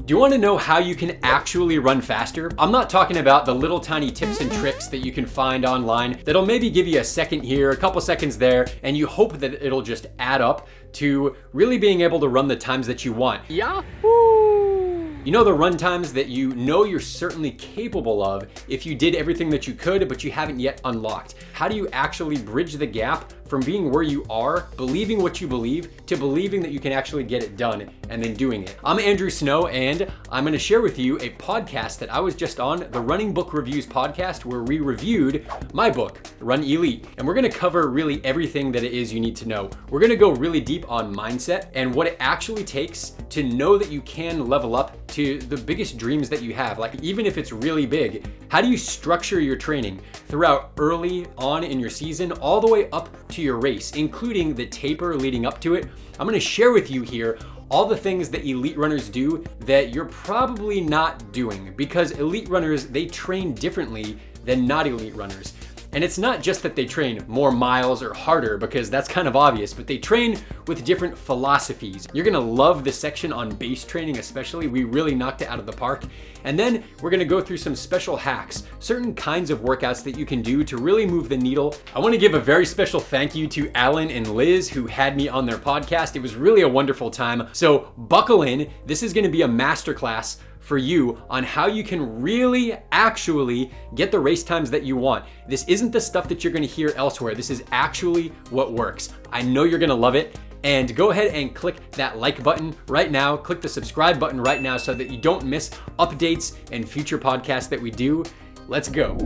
Do you want to know how you can actually run faster? I'm not talking about the little tiny tips and tricks that you can find online that'll maybe give you a second here, a couple seconds there, and you hope that it'll just add up to really being able to run the times that you want. Yahoo! You know the run times that you know you're certainly capable of if you did everything that you could, but you haven't yet unlocked. How do you actually bridge the gap from being where you are, believing what you believe, to believing that you can actually get it done and then doing it? I'm Andrew Snow, and I'm gonna share with you a podcast that I was just on, the Running Book Reviews podcast, where we reviewed my book, Run Elite. And we're gonna cover really everything that it is you need to know. We're gonna go really deep on mindset and what it actually takes to know that you can level up to the biggest dreams that you have. Like, even if it's really big, how do you structure your training throughout early on in your season, all the way up to your race, including the taper leading up to it? I'm gonna share with you here all the things that elite runners do that you're probably not doing, because elite runners, they train differently than not elite runners. And it's not just that they train more miles or harder, because that's kind of obvious, but they train with different philosophies. You're gonna love this section on base training especially. We really knocked it out of the park. And then we're gonna go through some special hacks, certain kinds of workouts that you can do to really move the needle. I wanna give a very special thank you to Alan and Liz, who had me on their podcast. It was really a wonderful time. So buckle in. This is gonna be a masterclass for you on how you can really actually get the race times that you want. This isn't the stuff that you're gonna hear elsewhere. This is actually what works. I know you're gonna love it. And go ahead and click that like button right now. Click the subscribe button right now so that you don't miss updates and future podcasts that we do. Let's go.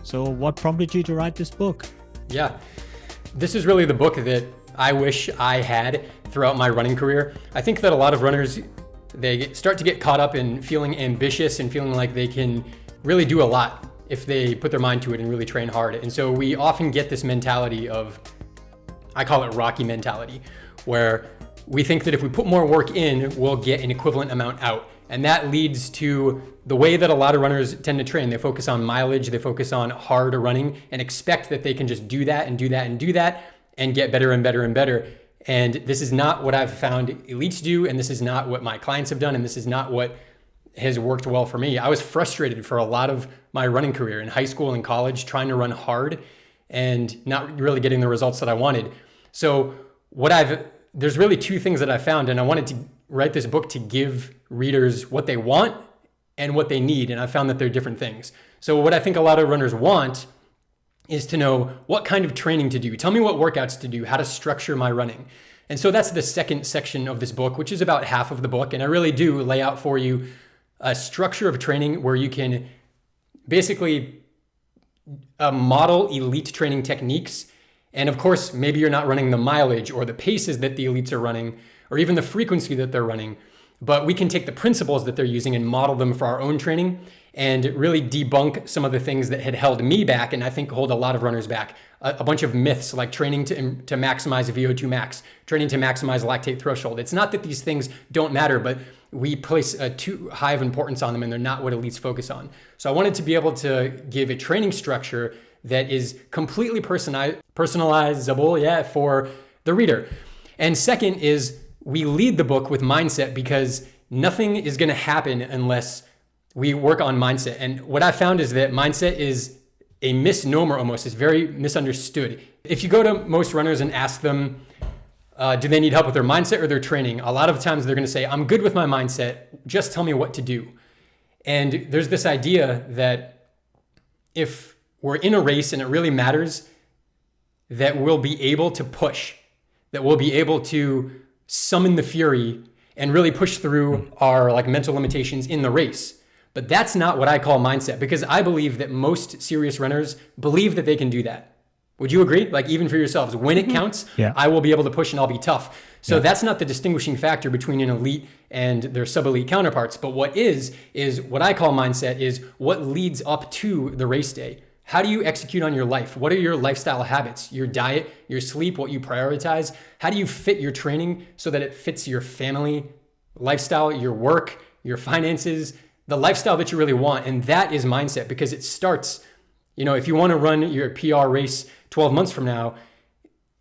So what prompted you to write this book? Yeah, this is really the book that I wish I had throughout my running career. I think that a lot of runners, they start to get caught up in feeling ambitious and feeling like they can really do a lot if they put their mind to it and really train hard. And so we often get this mentality of, I call it Rocky mentality, where we think that if we put more work in, we'll get an equivalent amount out. And that leads to the way that a lot of runners tend to train. They focus on mileage, they focus on hard running, and expect that they can just do that and do that and do that and get better and better and better. And this is not what I've found elites do, and this is not what my clients have done, and this is not what has worked well for me. I was frustrated for a lot of my running career in high school and college, trying to run hard and not really getting the results that I wanted. So there's really two things that I found, and I wanted to write this book to give readers what they want and what they need, and I found that they're different things. So what I think a lot of runners want is to know what kind of training to do. Tell me what workouts to do, how to structure my running. And so that's the second section of this book, which is about half of the book. And I really do lay out for you a structure of training where you can basically model elite training techniques. And of course, maybe you're not running the mileage or the paces that the elites are running, or even the frequency that they're running, but we can take the principles that they're using and model them for our own training and really debunk some of the things that had held me back, and I think hold a lot of runners back. A bunch of myths like training to maximize VO2max, training to maximize lactate threshold. It's not that these things don't matter, but we place too high of importance on them, and they're not what elites focus on. So I wanted to be able to give a training structure that is completely personalizable, for the reader. And second is, we lead the book with mindset, because nothing is gonna happen unless we work on mindset. And what I found is that mindset is a misnomer almost. It's very misunderstood. If you go to most runners and ask them, do they need help with their mindset or their training? A lot of times they're gonna say, I'm good with my mindset, just tell me what to do. And there's this idea that if we're in a race and it really matters, that we'll be able to push, that we'll be able to summon the fury and really push through our mental limitations in the race. But that's not what I call mindset, because I believe that most serious runners believe that they can do that. Would you agree? Even for yourselves, when it counts, I will be able to push and I'll be tough. So that's not the distinguishing factor between an elite and their sub-elite counterparts. But what is what I call mindset is what leads up to the race day. How do you execute on your life? What are your lifestyle habits, your diet, your sleep, what you prioritize? How do you fit your training so that it fits your family lifestyle, your work, your finances, the lifestyle that you really want? And that is mindset, because it starts, if you want to run your PR race 12 months from now,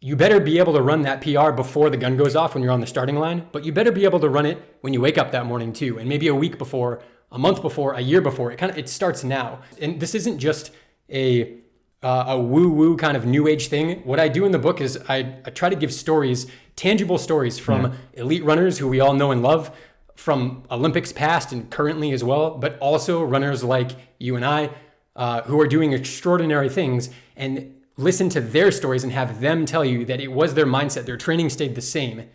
you better be able to run that PR before the gun goes off when you're on the starting line, but you better be able to run it when you wake up that morning too, and maybe a week before, a month before, a year before. It starts now. And this isn't just a woo-woo kind of new age thing. What I do in the book is I try to give stories, tangible stories from elite runners who we all know and love, from Olympics past and currently as well, but also runners like you and I who are doing extraordinary things, and listen to their stories and have them tell you that it was their mindset. Their training stayed the same,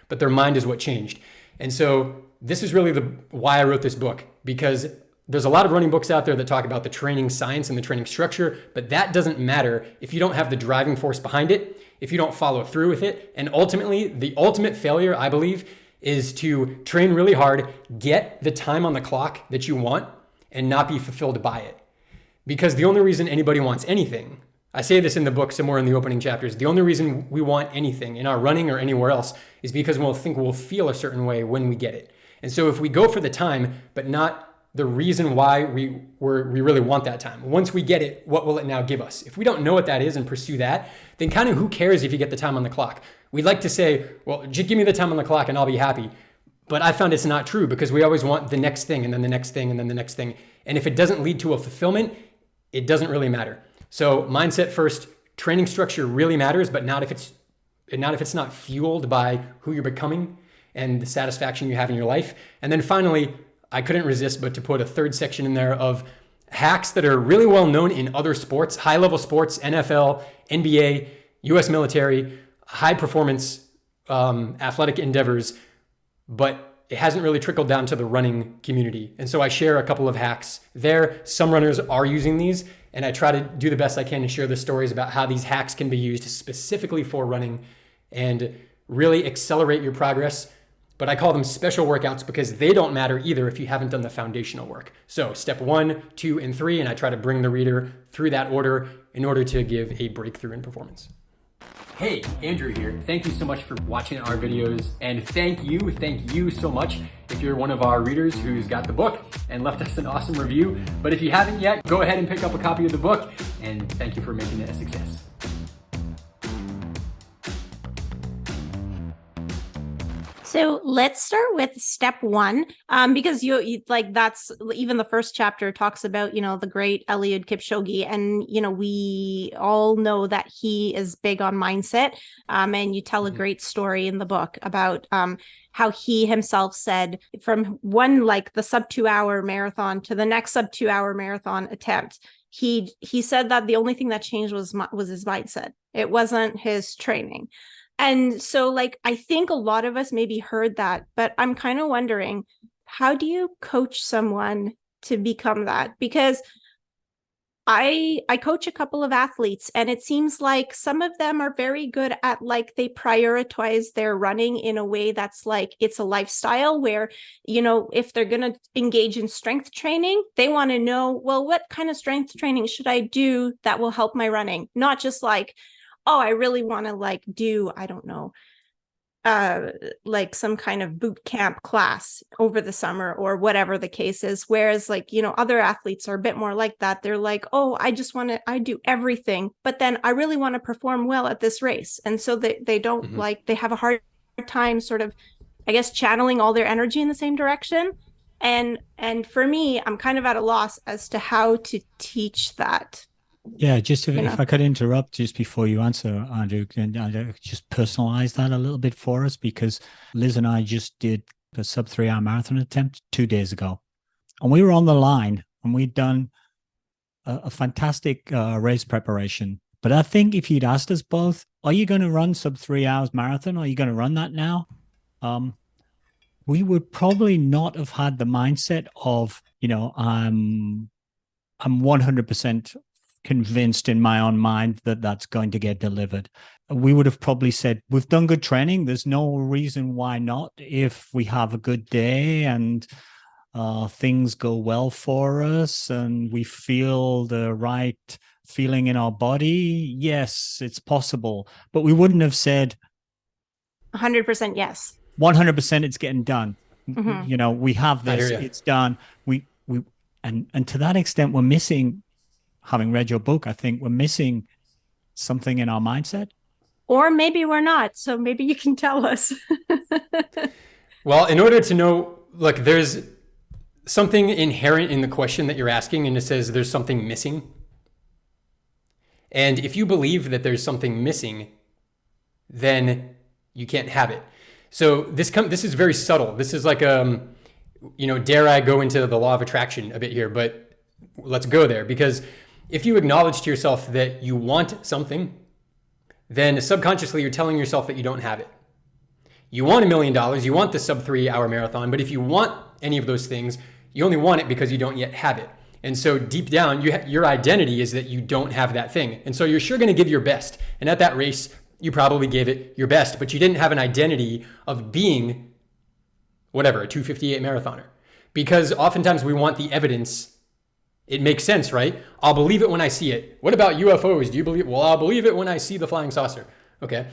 but their mind is what changed. And so this is really why I wrote this book, because there's a lot of running books out there that talk about the training science and the training structure, but that doesn't matter if you don't have the driving force behind it, if you don't follow through with it. And ultimately, the ultimate failure, I believe, is to train really hard, get the time on the clock that you want, and not be fulfilled by it. Because the only reason anybody wants anything, I say this in the book somewhere in the opening chapters, the only reason we want anything in our running or anywhere else is because we'll think we'll feel a certain way when we get it. And so if we go for the time, but not the reason why we really want that time, once we get it, what will it now give us? If we don't know what that is and pursue that, then kind of who cares if you get the time on the clock? We'd like to say, well, just give me the time on the clock and I'll be happy. But I found it's not true, because we always want the next thing and then the next thing and then the next thing. And if it doesn't lead to a fulfillment, it doesn't really matter. So mindset first, training structure really matters, but not if it's not fueled by who you're becoming and the satisfaction you have in your life. And then finally, I couldn't resist but to put a third section in there of hacks that are really well known in other sports, high level sports, NFL, NBA, US military, high performance athletic endeavors, but it hasn't really trickled down to the running community. And so I share a couple of hacks there. Some runners are using these, and I try to do the best I can to share the stories about how these hacks can be used specifically for running and really accelerate your progress. But I call them special workouts because they don't matter either if you haven't done the foundational work. So step 1, 2, and 3, and I try to bring the reader through that order in order to give a breakthrough in performance. Hey, Andrew here. Thank you so much for watching our videos, and thank you so much if you're one of our readers who's got the book and left us an awesome review. But if you haven't yet, go ahead and pick up a copy of the book, and thank you for making it a success. So let's start with step 1, because you like that's even the first chapter talks about, the great Eliud Kipchoge. And, we all know that he is big on mindset. And you tell a great story in the book about how he himself said from one, like the sub 2-hour marathon to the next sub 2-hour marathon attempt, he said that the only thing that changed was his mindset. It wasn't his training. And so I think a lot of us maybe heard that, but I'm kind of wondering, how do you coach someone to become that? Because I coach a couple of athletes, and it seems like some of them are very good at they prioritize their running in a way that's it's a lifestyle where, if they're going to engage in strength training, they want to know, well, what kind of strength training should I do that will help my running? Not just oh, I really want to do, I don't know, some kind of boot camp class over the summer or whatever the case is. Whereas other athletes are a bit more like that. They're oh, I do everything, but then I really want to perform well at this race. And so they don't they have a hard time sort of, I guess, channeling all their energy in the same direction. And for me, I'm kind of at a loss as to how to teach that. Yeah, just if I could interrupt just before you answer, Andrew, and just personalize that a little bit for us, because Liz and I just did a sub 3-hour marathon attempt 2 days ago, and we were on the line and we'd done a fantastic race preparation. But I think if you'd asked us both, are you going to run sub 3 hours marathon? Are you going to run that now? We would probably not have had the mindset of, I'm 100% convinced in my own mind that that's going to get delivered. We would have probably said, we've done good training. There's no reason why not. If we have a good day and things go well for us and we feel the right feeling in our body, yes, it's possible. But we wouldn't have said 100% yes. 100% it's getting done. Mm-hmm. We have this, it's done. And to that extent, we're missing, having read your book, I think we're missing something in our mindset. Or maybe we're not. So maybe you can tell us. Well, in order to know, look, there's something inherent in the question that you're asking, and it says there's something missing. And if you believe that there's something missing, then you can't have it. So this is very subtle. This is like, dare I go into the law of attraction a bit here, but let's go there. Because if you acknowledge to yourself that you want something, then subconsciously you're telling yourself that you don't have it. You want $1 million, you want the sub 3 hour marathon, but if you want any of those things, you only want it because you don't yet have it. And so deep down, your identity is that you don't have that thing. And so you're sure going to give your best. And at that race, you probably gave it your best, but you didn't have an identity of being whatever, a 2:58 marathoner. Because oftentimes we want the evidence. It makes sense, right? I'll believe it when I see it. What about UFOs? Do you believe? Well, I'll believe it when I see the flying saucer. Okay.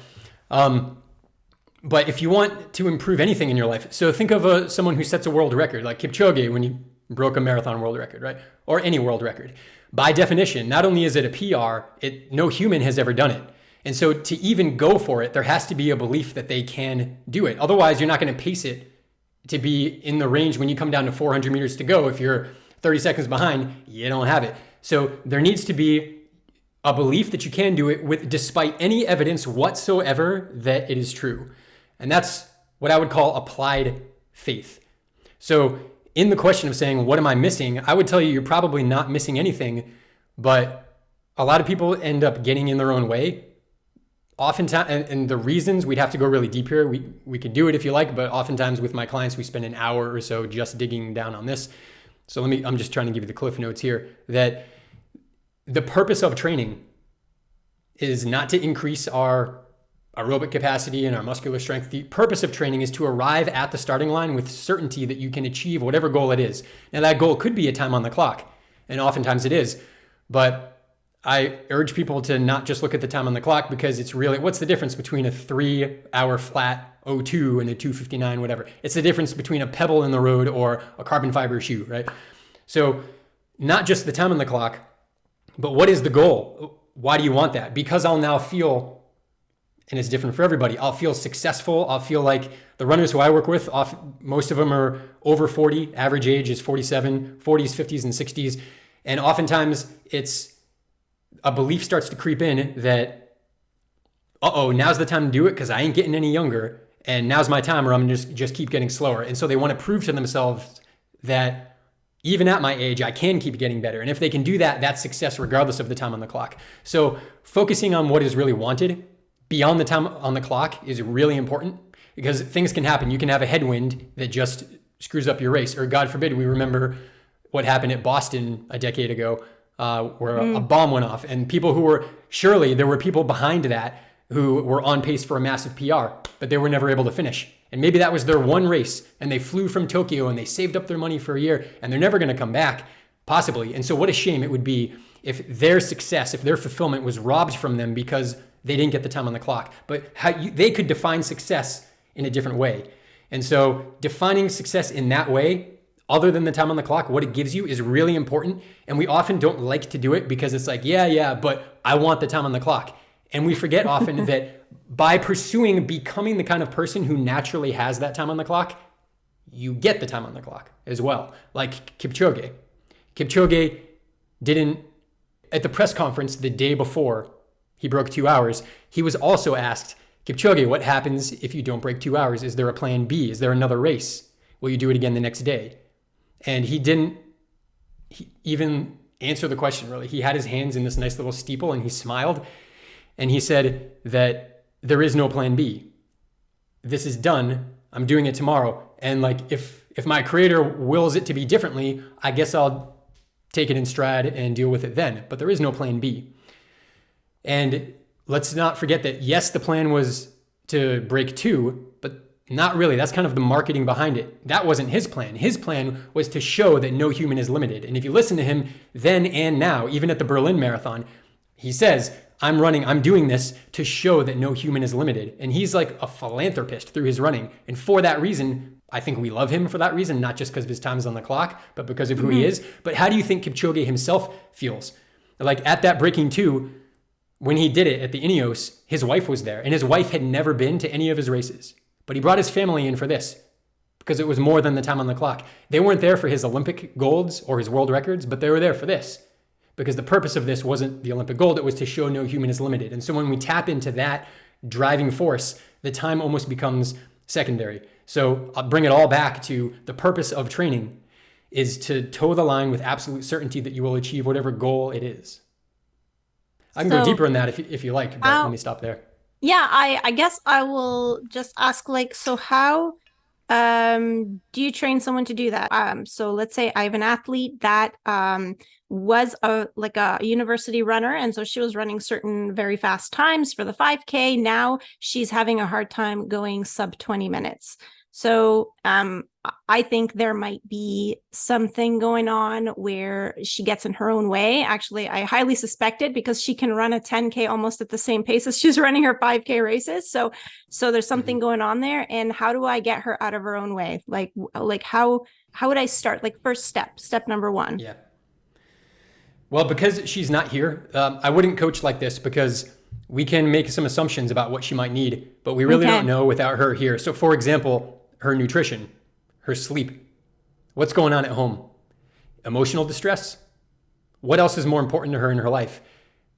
But if you want to improve anything in your life, so think of someone who sets a world record, like Kipchoge when he broke a marathon world record, right? Or any world record. By definition, not only is it a PR, no human has ever done it. And so to even go for it, there has to be a belief that they can do it. Otherwise, you're not going to pace it to be in the range when you come down to 400 meters to go. If you're 30 seconds behind, you don't have it. So there needs to be a belief that you can do it despite any evidence whatsoever that it is true. And that's what I would call applied faith. So in the question of saying, what am I missing? I would tell you, you're probably not missing anything, but a lot of people end up getting in their own way. Oftentimes, and the reasons, we'd have to go really deep here. We could do it if you like, but oftentimes with my clients, we spend an hour or so just digging down on this. So I'm just trying to give you the cliff notes here, that the purpose of training is not to increase our aerobic capacity and our muscular strength. The purpose of training is to arrive at the starting line with certainty that you can achieve whatever goal it is. Now that goal could be a time on the clock, and oftentimes it is, but I urge people to not just look at the time on the clock, because it's really, what's the difference between a 3 hour flat O2 and a 2:59, whatever? It's the difference between a pebble in the road or a carbon fiber shoe, right? So not just the time on the clock, but what is the goal? Why do you want that? Because I'll now feel, and it's different for everybody, I'll feel successful. I'll feel like the runners who I work with, most of them are over 40, average age is 47, 40s, 50s, and 60s. And oftentimes it's a belief starts to creep in that, now's the time to do it because I ain't getting any younger, and now's my time or I'm just keep getting slower. And so they want to prove to themselves that even at my age, I can keep getting better. And if they can do that, that's success regardless of the time on the clock. So focusing on what is really wanted beyond the time on the clock is really important, because things can happen. You can have a headwind that just screws up your race, or God forbid, we remember what happened at Boston a decade ago, where a bomb went off, and there were people behind that who were on pace for a massive PR, but they were never able to finish. And maybe that was their one race, and they flew from Tokyo and they saved up their money for a year, and they're never going to come back, possibly. And so what a shame it would be if their success, if their fulfillment was robbed from them because they didn't get the time on the clock. But they could define success in a different way. And so defining success in that way, other than the time on the clock, what it gives you is really important. And we often don't like to do it because it's like, yeah, but I want the time on the clock. And we forget often that by pursuing becoming the kind of person who naturally has that time on the clock, you get the time on the clock as well. Like Kipchoge. Kipchoge didn't, at the press conference the day before he broke 2 hours, he was also asked, Kipchoge, what happens if you don't break 2 hours? Is there a plan B? Is there another race? Will you do it again the next day? And he didn't even answer the question, really. He had his hands in this nice little steeple and he smiled. And he said that there is no plan B. This is done. I'm doing it tomorrow. And like, if my creator wills it to be differently, I guess I'll take it in stride and deal with it then. But there is no plan B. And let's not forget that, yes, the plan was to break 2, but not really. That's kind of the marketing behind it. That wasn't his plan. His plan was to show that no human is limited. And if you listen to him then and now, even at the Berlin Marathon, he says, I'm doing this to show that no human is limited. And he's like a philanthropist through his running. And for that reason, I think we love him for that reason, not just because of his time is on the clock, but because of who he is. But how do you think Kipchoge himself feels? Like at that breaking 2, when he did it at the Ineos, his wife was there, and his wife had never been to any of his races. But he brought his family in for this because it was more than the time on the clock. They weren't there for his Olympic golds or his world records, but they were there for this because the purpose of this wasn't the Olympic gold. It was to show no human is limited. And so when we tap into that driving force, the time almost becomes secondary. So I'll bring it all back to the purpose of training is to toe the line with absolute certainty that you will achieve whatever goal it is. I can go deeper in that if you like, but let me stop there. Yeah, I guess I will just ask, like, so how do you train someone to do that? So let's say I have an athlete that was a university runner, and so she was running certain very fast times for the 5K. Now she's having a hard time going sub 20 minutes. So I think there might be something going on where she gets in her own way. Actually, I highly suspect it because she can run a 10K almost at the same pace as she's running her 5K races. So there's something going on there. And how do I get her out of her own way? Like how would I start? Like first step number one. Yeah. Well, because she's not here, I wouldn't coach like this because we can make some assumptions about what she might need, but we really don't know without her here. So for example, her nutrition, her sleep, what's going on at home, emotional distress. What else is more important to her in her life?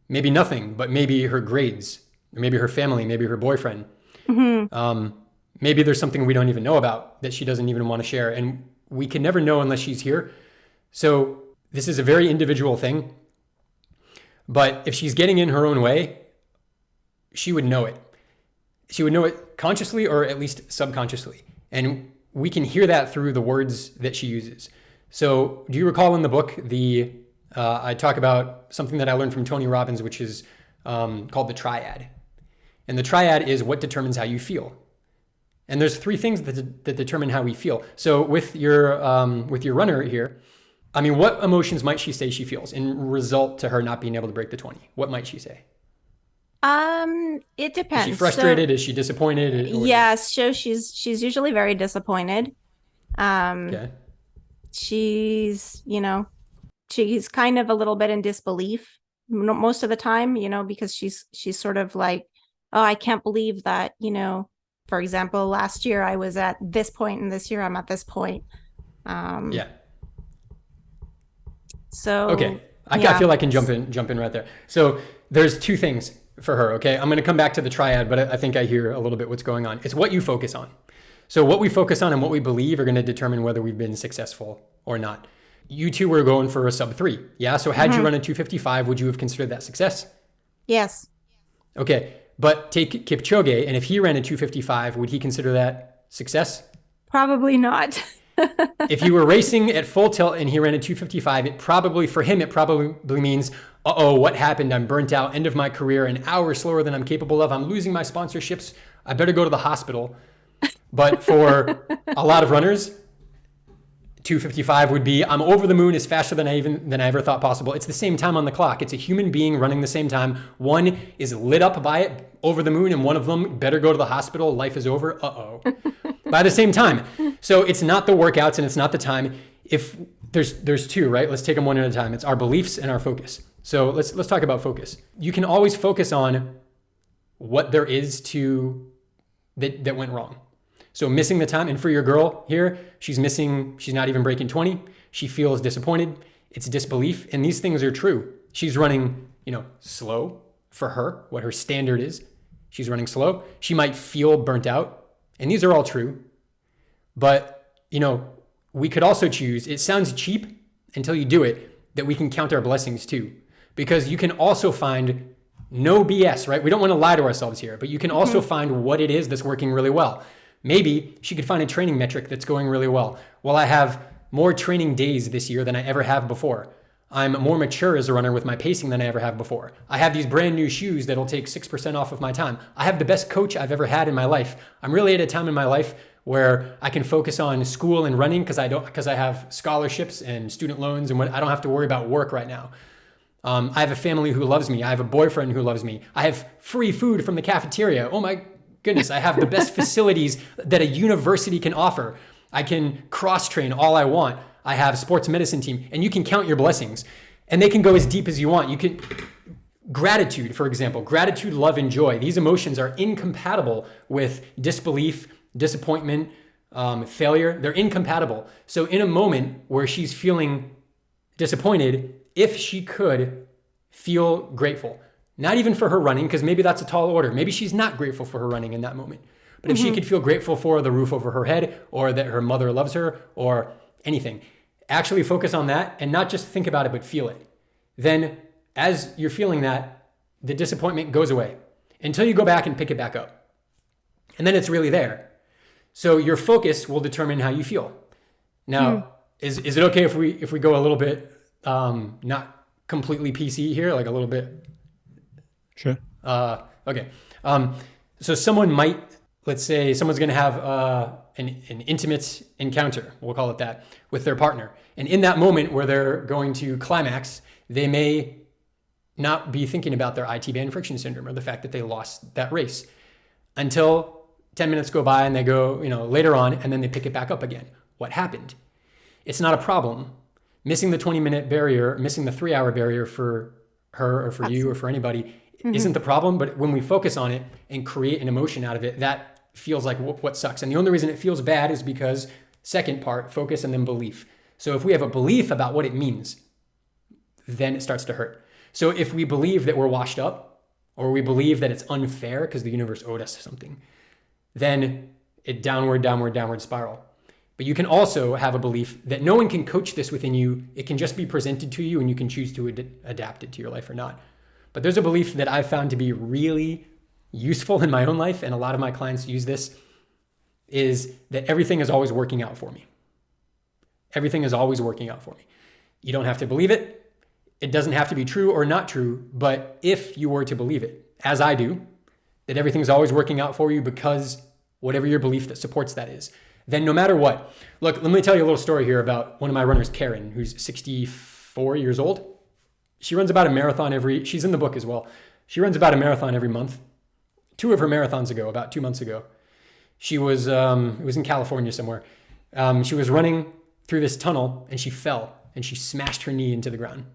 Maybe nothing, but maybe her grades, or maybe her family, maybe her boyfriend. Maybe there's something we don't even know about that she doesn't even want to share. And we can never know unless she's here. So this is a very individual thing. But if she's getting in her own way, she would know it. She would know it consciously or at least subconsciously. And we can hear that through the words that she uses. So do you recall in the book, I talk about something that I learned from Tony Robbins, which is called the triad. And the triad is what determines how you feel. And there's three things that determine how we feel. So with your runner here, I mean, what emotions might she say she feels in result to her not being able to break the 20? What might she say? It depends. Is she frustrated? Is she disappointed? Yes, so she's usually very disappointed. Okay. She's kind of a little bit in disbelief most of the time, because she's sort of like, oh, I can't believe that, for example, last year I was at this point and this year I'm at this point. Yeah. So okay, I feel I can jump in right there. So there's two things for her. Okay, I'm going to come back to the triad, but I think I hear a little bit what's going on. It's what you focus on. So what we focus on and what we believe are going to determine whether we've been successful or not. You two were going for a sub 3. Yeah. So had you run a 2:55, would you have considered that success? Yes. Okay. But take Kipchoge, and if he ran a 2:55, would he consider that success? Probably not. If you were racing at full tilt and he ran a 2:55, it probably means, what happened? I'm burnt out, end of my career, an hour slower than I'm capable of. I'm losing my sponsorships. I better go to the hospital. But for a lot of runners, 2:55 would be, I'm over the moon, is faster than I ever thought possible. It's the same time on the clock. It's a human being running the same time. One is lit up by it, over the moon, and one of them better go to the hospital. Life is over. By the same time. So it's not the workouts and it's not the time. If there's two, right? Let's take them one at a time. It's our beliefs and our focus. So let's talk about focus. You can always focus on what there is that went wrong. So missing the time, and for your girl here, she's not even breaking 20. She feels disappointed. It's disbelief. And these things are true. She's running, slow for her, what her standard is. She's running slow. She might feel burnt out. And these are all true. But, we could also choose, it sounds cheap until you do it, that we can count our blessings too. Because you can also find no BS, right? We don't want to lie to ourselves here, but you can also find what it is that's working really well. Maybe she could find a training metric that's going really well. Well, I have more training days this year than I ever have before. I'm more mature as a runner with my pacing than I ever have before. I have these brand new shoes that'll take 6% off of my time. I have the best coach I've ever had in my life. I'm really at a time in my life where I can focus on school and running because I have scholarships and student loans and I don't have to worry about work right now. I have a family who loves me. I have a boyfriend who loves me. I have free food from the cafeteria. Oh my goodness, I have the best facilities that a university can offer. I can cross-train all I want. I have a sports medicine team, and you can count your blessings, and they can go as deep as you want. You can Gratitude, for example, gratitude, love, and joy. These emotions are incompatible with disbelief, disappointment, failure. They're incompatible. So in a moment where she's feeling disappointed, if she could feel grateful, not even for her running, because maybe that's a tall order. Maybe she's not grateful for her running in that moment. But if she could feel grateful for the roof over her head, or that her mother loves her, or anything, actually focus on that and not just think about it, but feel it. Then as you're feeling that, the disappointment goes away until you go back and pick it back up. And then it's really there. So your focus will determine how you feel. Now, is it okay if we go a little bit, not completely PC here, like a little bit? Sure. Okay. So someone might, let's say someone's going to have an intimate encounter, we'll call it that, with their partner. And in that moment where they're going to climax, they may not be thinking about their IT band friction syndrome or the fact that they lost that race until 10 minutes go by and they go, later on, and then they pick it back up again. What happened? It's not a problem. Missing the 20-minute barrier, missing the 3-hour barrier for her or for you or for anybody isn't the problem. But when we focus on it and create an emotion out of it, that feels like what sucks. And the only reason it feels bad is because second part, focus and then belief. So if we have a belief about what it means, then it starts to hurt. So if we believe that we're washed up, or we believe that it's unfair because the universe owed us something, then it downward spiral. But you can also have a belief that no one can coach this within you. It can just be presented to you and you can choose to adapt it to your life or not. But there's a belief that I've found to be really useful in my own life, and a lot of my clients use this, is that everything is always working out for me. Everything is always working out for me. You don't have to believe it. It doesn't have to be true or not true, but if you were to believe it, as I do, that everything's always working out for you because whatever your belief that supports that is, then no matter what. Look, let me tell you a little story here about one of my runners, Karen, who's 64 years old. She runs about a marathon she's in the book as well. She runs about a marathon every month. 2 of her marathons ago, about 2 months ago, she was, it was in California somewhere. She was running through this tunnel and she fell and she smashed her knee into the ground.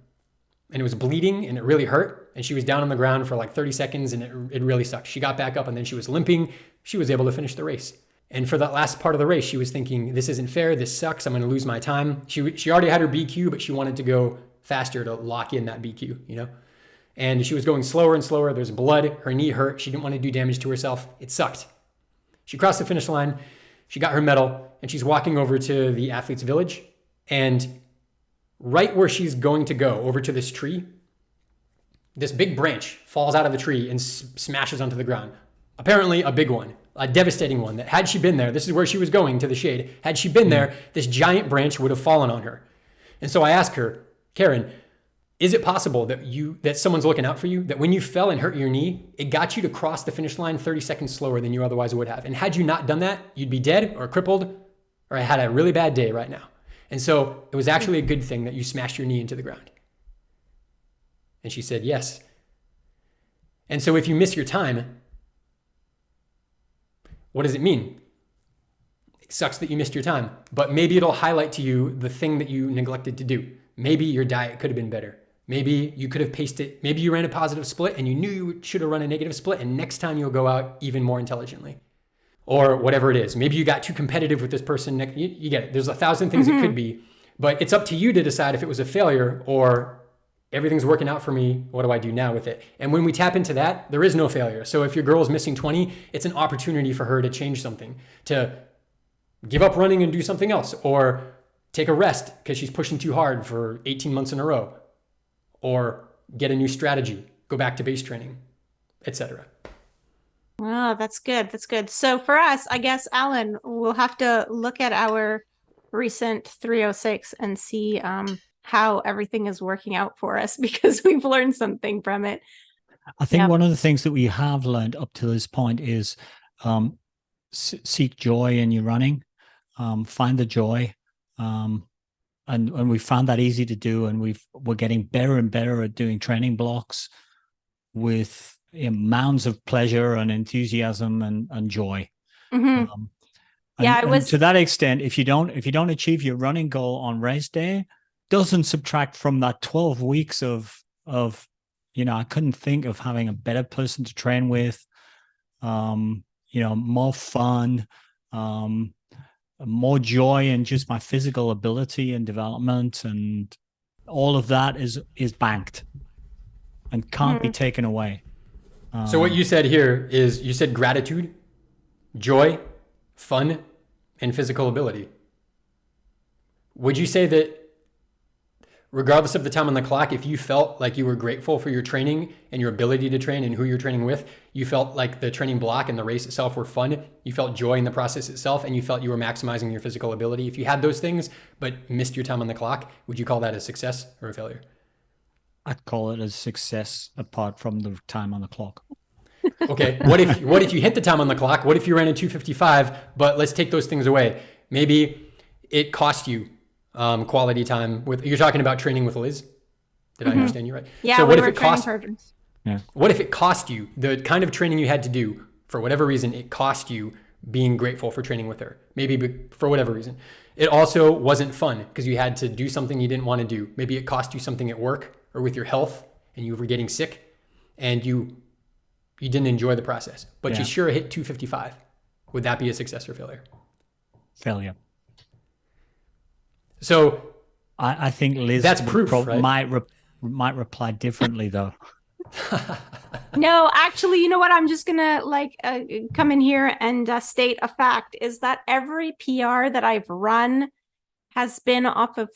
And it was bleeding and it really hurt. And she was down on the ground for like 30 seconds and it really sucked. She got back up and then she was limping. She was able to finish the race. And for that last part of the race, she was thinking, this isn't fair. This sucks. I'm going to lose my time. She already had her BQ, but she wanted to go faster to lock in that BQ, And she was going slower and slower. There's blood. Her knee hurt. She didn't want to do damage to herself. It sucked. She crossed the finish line. She got her medal and she's walking over to the athletes' village. And right where she's going to go, over to this tree, this big branch falls out of the tree and smashes onto the ground. Apparently a big one, a devastating one that had she been there, this is where she was going, to the shade. Had she been there, this giant branch would have fallen on her. And so I asked her, Karen, is it possible that someone's looking out for you, that when you fell and hurt your knee, it got you to cross the finish line 30 seconds slower than you otherwise would have? And had you not done that, you'd be dead or crippled or had a really bad day right now. And so it was actually a good thing that you smashed your knee into the ground. And she said, yes. And so if you miss your time, what does it mean? It sucks that you missed your time, but maybe it'll highlight to you the thing that you neglected to do. Maybe your diet could have been better. Maybe you could have paced it. Maybe you ran a positive split and you knew you should have run a negative split, and next time you'll go out even more intelligently. Or whatever it is. Maybe you got too competitive with this person. You get it. There's 1,000 things it could be, but it's up to you to decide if it was a failure or everything's working out for me. What do I do now with it? And when we tap into that, there is no failure. So if your girl is missing 20, it's an opportunity for her to change something, to give up running and do something else, or take a rest because she's pushing too hard for 18 months in a row, or get a new strategy, go back to base training, etc. Oh, that's good. That's good. So for us, I guess, Alan, we'll have to look at our recent 306 and see how everything is working out for us, because we've learned something from it. I think one of the things that we have learned up to this point is seek joy in your running, find the joy. And we found that easy to do, and we're getting better and better at doing training blocks with mounds of pleasure and enthusiasm and joy. Mm-hmm. And to that extent, if you don't achieve your running goal on race day, doesn't subtract from that 12 weeks of I couldn't think of having a better person to train with, more fun, more joy in just my physical ability and development, and all of that is banked and can't be taken away. So what you said here is you said gratitude, joy, fun, and physical ability. Would you say that regardless of the time on the clock, if you felt like you were grateful for your training and your ability to train and who you're training with, you felt like the training block and the race itself were fun, you felt joy in the process itself, and you felt you were maximizing your physical ability? If you had those things but missed your time on the clock, would you call that a success or a failure? I'd call it a success apart from the time on the clock. Okay, what if you hit the time on the clock? What if you ran a 2:55, but let's take those things away. Maybe it cost you quality time with, you're talking about training with Liz? Did I understand you right? Yeah, so what if it cost, what if it cost you the kind of training you had to do for whatever reason, it cost you being grateful for training with her? Maybe for whatever reason. It also wasn't fun because you had to do something you didn't want to do. Maybe it cost you something at work or with your health and you were getting sick and you didn't enjoy the process, but you sure hit 2:55. Would that be a success or failure? Failure. So I think Liz that's proof, right? might reply differently though. No, actually, you know what? I'm just gonna come in here and state a fact is that every PR that I've run has been off of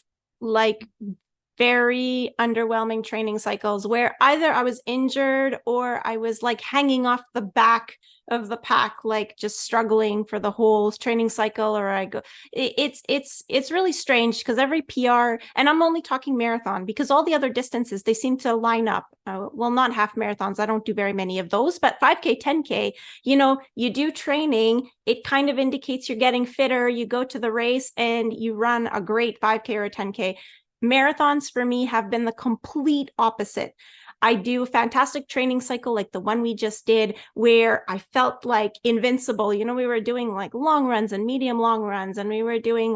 very underwhelming training cycles where either I was injured or I was hanging off the back of the pack, just struggling for the whole training cycle, or it's really strange because every PR, and I'm only talking marathon because all the other distances, they seem to line up. Well, not half marathons. I don't do very many of those, but 5K, 10K, you do training. It kind of indicates you're getting fitter. You go to the race and you run a great 5K or a 10K. Marathons for me have been the complete opposite. I do a fantastic training cycle like the one we just did where I felt like invincible. We were doing long runs and medium long runs, and we were doing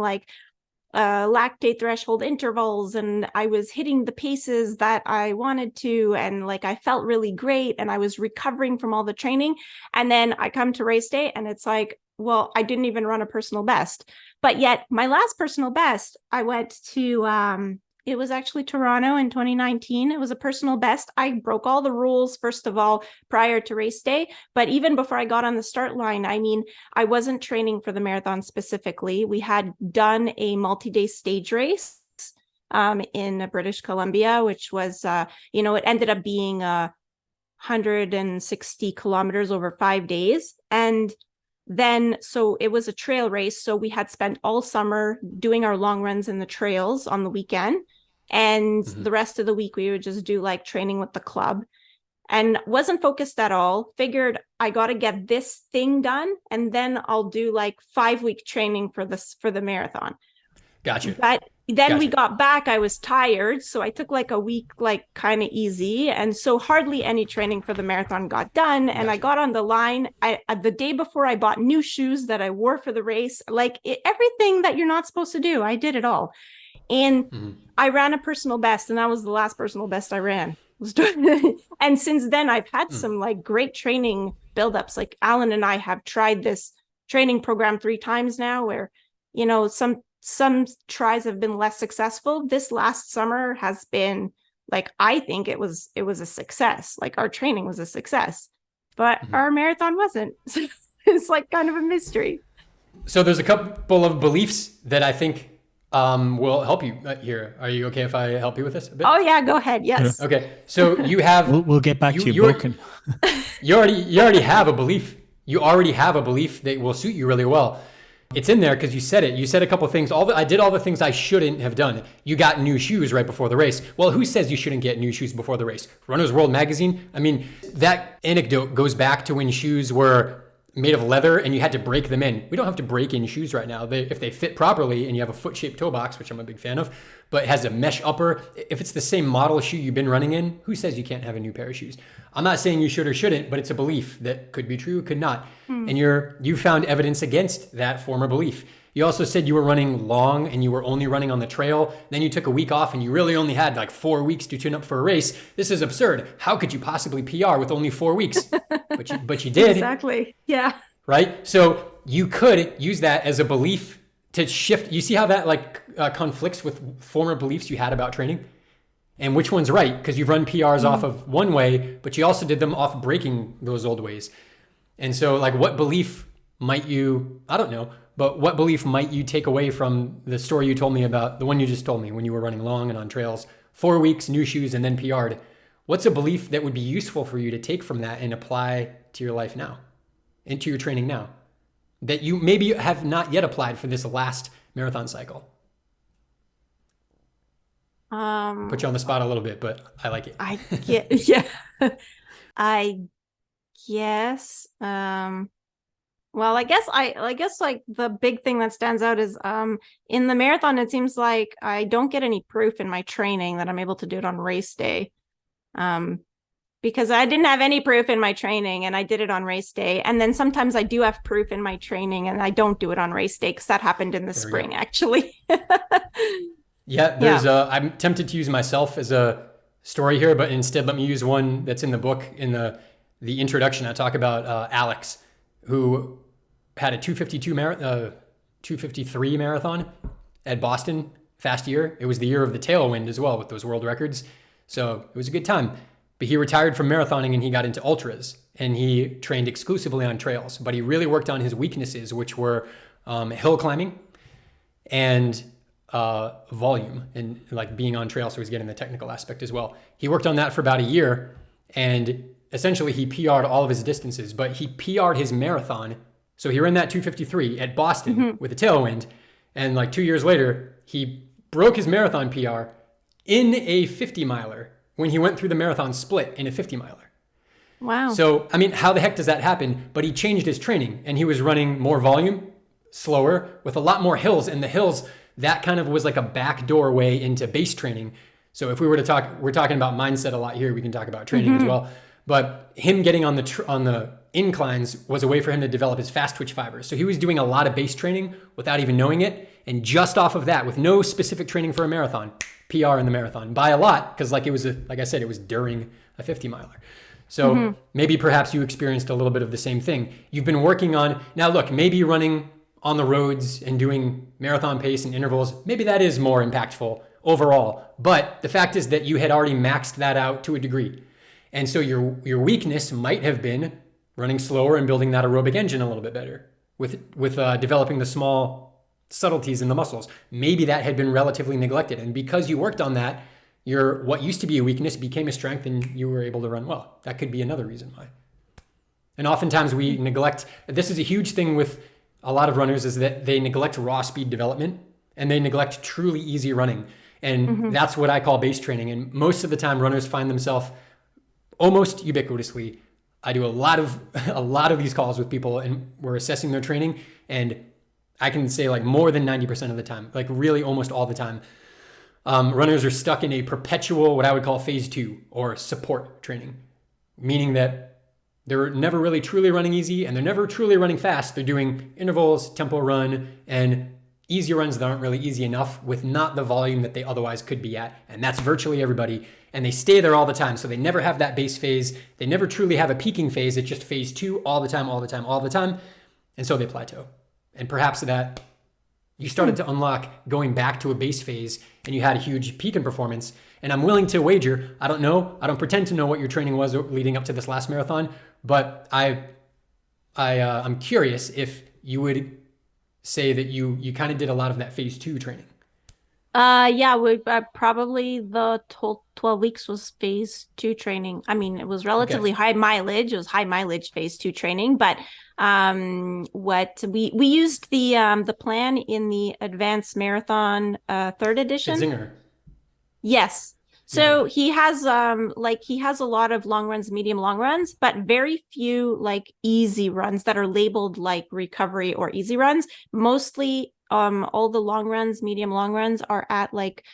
lactate threshold intervals, and I was hitting the paces that I wanted to, and I felt really great, and I was recovering from all the training. And then I come to race day and it's well, I didn't even run a personal best. But yet my last personal best, I went to, it was actually Toronto in 2019. It was a personal best. I broke all the rules, first of all, prior to race day. But even before I got on the start line, I wasn't training for the marathon specifically. We had done a multi-day stage race in British Columbia, which was, it ended up being 160 kilometers over 5 days. And then, so it was a trail race. So we had spent all summer doing our long runs in the trails on the weekend. And the rest of the week, we would just do training with the club, and wasn't focused at all. Figured I got to get this thing done, and then I'll do 5-week training for the marathon. Gotcha. But then we got back, I was tired. So I took a week, kind of easy. And so hardly any training for the marathon got done. And I got on the line the day before. I bought new shoes that I wore for the race, everything that you're not supposed to do. I did it all. And I ran a personal best, and that was the last personal best I ran. And since then I've had some great training buildups. Alan and I have tried this training program 3 times now where, some tries have been less successful. This last summer has been I think it was a success. Our training was a success, but our marathon wasn't. It's kind of a mystery. So there's a couple of beliefs that I think will help you here. Are you okay if I help you with this a bit? Oh yeah, go ahead. Yes. Okay. So you have. We'll get back to your book. You already have a belief. You already have a belief that will suit you really well. It's in there because you said it. You said a couple of things. I did all the things I shouldn't have done. You got new shoes right before the race. Well, who says you shouldn't get new shoes before the race? Runner's World magazine. That anecdote goes back to when shoes were made of leather and you had to break them in. We don't have to break in shoes right now. If they fit properly and you have a foot-shaped toe box, which I'm a big fan of, but it has a mesh upper, if it's the same model shoe you've been running in, who says you can't have a new pair of shoes? I'm not saying you should or shouldn't, but it's a belief that could be true, could not. And you found evidence against that former belief. You also said you were running long and you were only running on the trail. Then you took a week off and you really only had like 4 weeks to tune up for a race. This is absurd. How could you possibly PR with only 4 weeks? But you did. Exactly. Yeah. Right? So you could use that as a belief to shift. You see how that conflicts with former beliefs you had about training? And which one's right? Because you've run PRs off of one way, but you also did them off breaking those old ways. And so like what belief might you, I don't know, but what belief might you take away from the story you told me about, the one you just told me when you were running long and on trails, 4 weeks, new shoes, and then PR'd? What's a belief that would be useful for you to take from that and apply to your life now, into your training now, that you maybe have not yet applied for this last marathon cycle? Put you on the spot a little bit, but I like it. I get, yeah. I guess. Well, I guess like the big thing that stands out is in the marathon, it seems like I don't get any proof in my training that I'm able to do it on race day. Because I didn't have any proof in my training and I did it on race day. And then sometimes I do have proof in my training and I don't do it on race day because that happened in the spring, actually. Yeah, I'm tempted to use myself as a story here, but instead let me use one that's in the book. In the introduction, I talk about Alex, who had a 253 marathon at Boston, fast year. It was the year of the tailwind as well with those world records. So it was a good time. But he retired from marathoning and he got into ultras and he trained exclusively on trails. But he really worked on his weaknesses, which were hill climbing and volume and like being on trail. So he's getting the technical aspect as well. He worked on that for about a year and essentially he PR'd all of his distances, but he PR'd his marathon. So he ran that 253 at Boston with a tailwind. And like 2 years later, he broke his marathon PR in a 50 miler when he went through the marathon split in a 50 miler. Wow. So, I mean, how the heck does that happen? But he changed his training and he was running more volume, slower, with a lot more hills. And the hills, that kind of was like a backdoor way into base training. So if we were to talk, we're talking about mindset a lot here. We can talk about training as well. But him getting on the inclines was a way for him to develop his fast twitch fibers. So he was doing a lot of base training without even knowing it. And just off of that, with no specific training for a marathon, PR in the marathon by a lot. Because like I said, it was during a 50 miler. So maybe perhaps you experienced a little bit of the same thing. You've been working on, now look, maybe running on the roads and doing marathon pace and intervals, maybe that is more impactful overall. But the fact is that you had already maxed that out to a degree. And so your weakness might have been running slower and building that aerobic engine a little bit better with developing the small subtleties in the muscles. Maybe that had been relatively neglected. And because you worked on that, what used to be a weakness became a strength and you were able to run well. That could be another reason why. And oftentimes we neglect, this is a huge thing with a lot of runners, is that they neglect raw speed development and they neglect truly easy running. And that's what I call base training. And most of the time runners find themselves almost ubiquitously. I do a lot of these calls with people and we're assessing their training. And I can say like more than 90% of the time, like really almost all the time, runners are stuck in a perpetual, what I would call phase 2 or support training, meaning that they're never really truly running easy and they're never truly running fast. They're doing intervals, tempo run, and easy runs that aren't really easy enough with not the volume that they otherwise could be at. And that's virtually everybody. And they stay there all the time. So they never have that base phase. They never truly have a peaking phase. It's just phase 2 all the time, all the time, all the time. And so they plateau. And perhaps that you started to unlock going back to a base phase and you had a huge peak in performance. And I'm willing to wager, I don't know, I don't pretend to know what your training was leading up to this last marathon, but I'm curious if you would say that you kind of did a lot of that phase 2 training. Yeah, we probably the 12 weeks was phase 2 training. I mean, it was relatively high mileage. It was high mileage phase 2 training, but what we used the plan in the advanced marathon 3rd edition. Zinger. Yes. So he has a lot of long runs, medium long runs, but very few like easy runs that are labeled like recovery or easy runs. Mostly all the long runs, medium long runs are at like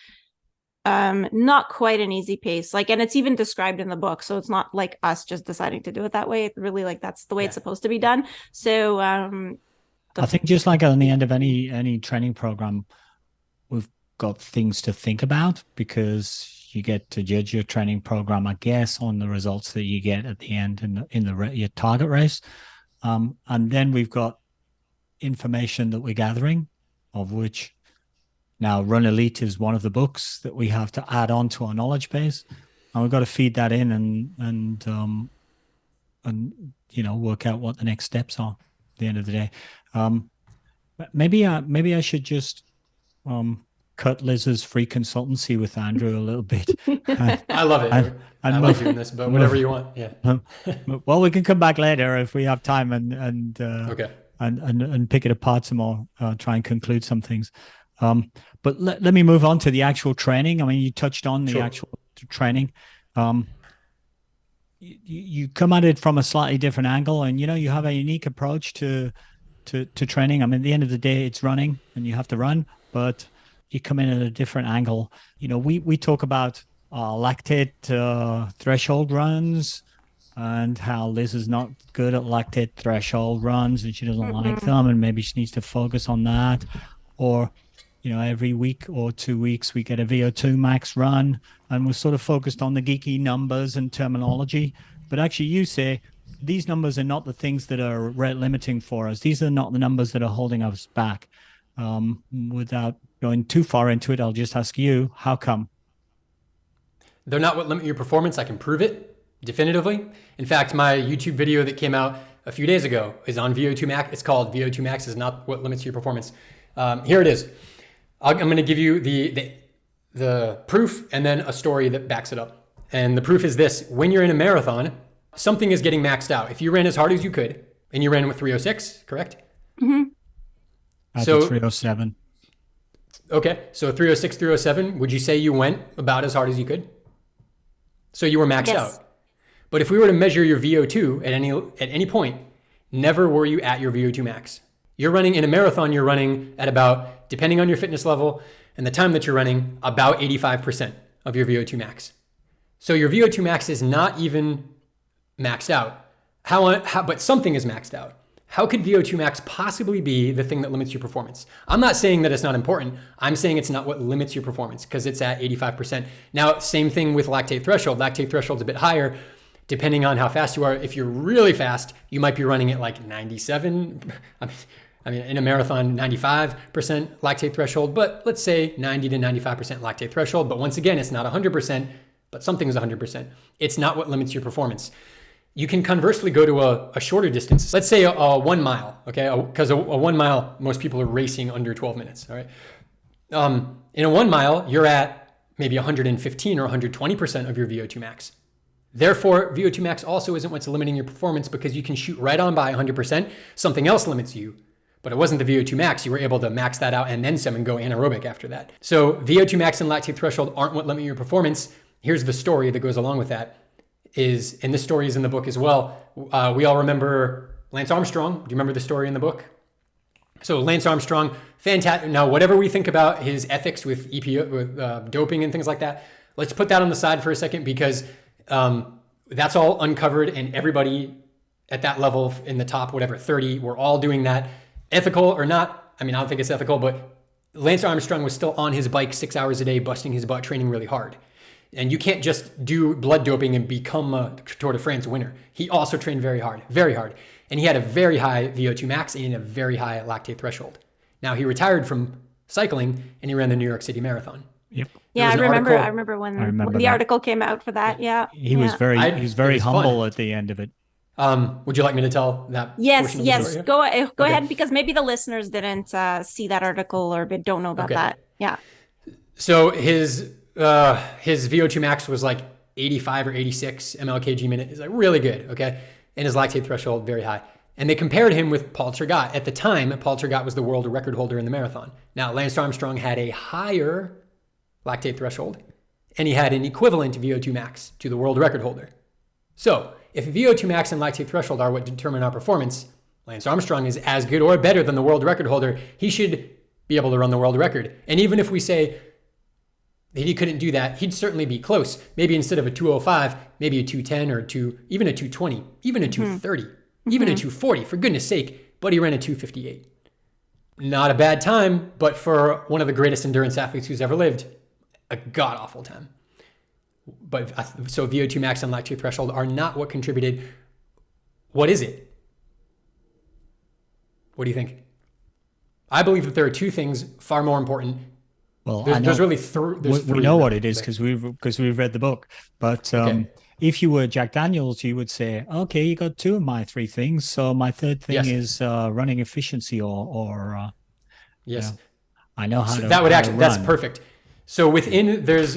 not quite an easy pace. Like, and it's even described in the book. So it's not like us just deciding to do it that way. It really like that's the way it's supposed to be done. So I think just like on the end of any training program, we've got things to think about, because you get to judge your training program, I guess, on the results that you get at the end in your target race. And then we've got information that we're gathering, of which now Run Elite is one of the books that we have to add on to our knowledge base, and we've got to feed that in and work out what the next steps are at the end of the day. Maybe I should just cut Liz's free consultancy with Andrew a little bit. I love it. I love doing this, but whatever you want. Yeah. Well, we can come back later if we have time and okay. And pick it apart some more, try and conclude some things. But let me move on to the actual training. I mean, you touched on the actual training. You come at it from a slightly different angle, and you have a unique approach to training. I mean, at the end of the day, it's running, and you have to run, but you come in at a different angle. We talk about lactate threshold runs, and how Liz is not good at lactate threshold runs, and she doesn't like them, and maybe she needs to focus on that. Or every week or 2 weeks we get a VO2max run, and we're sort of focused on the geeky numbers and terminology. But actually, you say these numbers are not the things that are rate limiting for us. These are not the numbers that are holding us back. Without going too far into it, I'll just ask you, how come? They're not what limit your performance. I can prove it definitively. In fact, my YouTube video that came out a few days ago is on VO2max. It's called VO2max is not what limits your performance. Here it is. I'm going to give you the proof and then a story that backs it up. And the proof is this: when you're in a marathon, something is getting maxed out. If you ran as hard as you could, and you ran with 306, correct? Mm-hmm. So 307. Okay, so 306, 307. Would you say you went about as hard as you could? So you were maxed out. But if we were to measure your VO2 at any point, never were you at your VO2 max. You're running in a marathon, you're running at about, depending on your fitness level and the time that you're running, about 85% of your VO2 max. So your VO2 max is not even maxed out. But something is maxed out. How could VO2 max possibly be the thing that limits your performance? I'm not saying that it's not important. I'm saying it's not what limits your performance, because it's at 85%. Now, same thing with lactate threshold. Lactate threshold's a bit higher, depending on how fast you are. If you're really fast, you might be running at like 97. I mean, in a marathon, 95% lactate threshold, but let's say 90 to 95% lactate threshold. But once again, it's not 100%, but something is 100%. It's not what limits your performance. You can conversely go to a shorter distance. Let's say a 1 mile, okay? Because a 1 mile, most people are racing under 12 minutes, all right? In a 1 mile, you're at maybe 115 or 120% of your VO2 max. Therefore, VO2 max also isn't what's limiting your performance, because you can shoot right on by 100%. Something else limits you, but it wasn't the VO2 max. You were able to max that out and then some and go anaerobic after that. So VO2 max and lactate threshold aren't what limit your performance. Here's the story that goes along with that. And this story is in the book as well. We all remember Lance Armstrong. Do you remember the story in the book? So Lance Armstrong, fantastic. Now, whatever we think about his ethics with doping and things like that, let's put that on the side for a second, because that's all uncovered, and everybody at that level in the top, 30, we're all doing that. Ethical or not, I mean, I don't think it's ethical, but Lance Armstrong was still on his bike 6 hours a day, busting his butt, training really hard. And you can't just do blood doping and become a Tour de France winner. He also trained very hard, very hard. And he had a very high VO2 max and a very high lactate threshold. Now, he retired from cycling and he ran the New York City Marathon. Yep. Yeah, I remember when the article came out for that. Yeah. He was very humble fun at the end of it. Would you like me to tell that? Yes. Go ahead, because maybe the listeners didn't see that article or don't know about that. Yeah. So his VO2 max was like 85 or 86 ml/kg minute. Is like really good, okay? And his lactate threshold very high. And they compared him with Paul Tergat. At the time, Paul Tergat was the world record holder in the marathon. Now, Lance Armstrong had a higher lactate threshold, and he had an equivalent VO2 max to the world record holder. So, if VO2 max and lactate threshold are what determine our performance, Lance Armstrong is as good or better than the world record holder. He should be able to run the world record. And even if we say that he couldn't do that, he'd certainly be close. Maybe instead of a 205, maybe a 210 or even a 220, even a 230, even a 240, for goodness sake, but he ran a 258. not a bad time, but for one of the greatest endurance athletes who's ever lived, a god awful time. But so VO2 max and lactate threshold are not what contributed. What is it? What do you think? I believe that there are two things far more important. Well, there's really three. We know what it is because we've read the book. But if you were Jack Daniels, you would say, okay, you got two of my three things. So my third thing is running efficiency or yes, I know how to. That would actually that's perfect. So within there's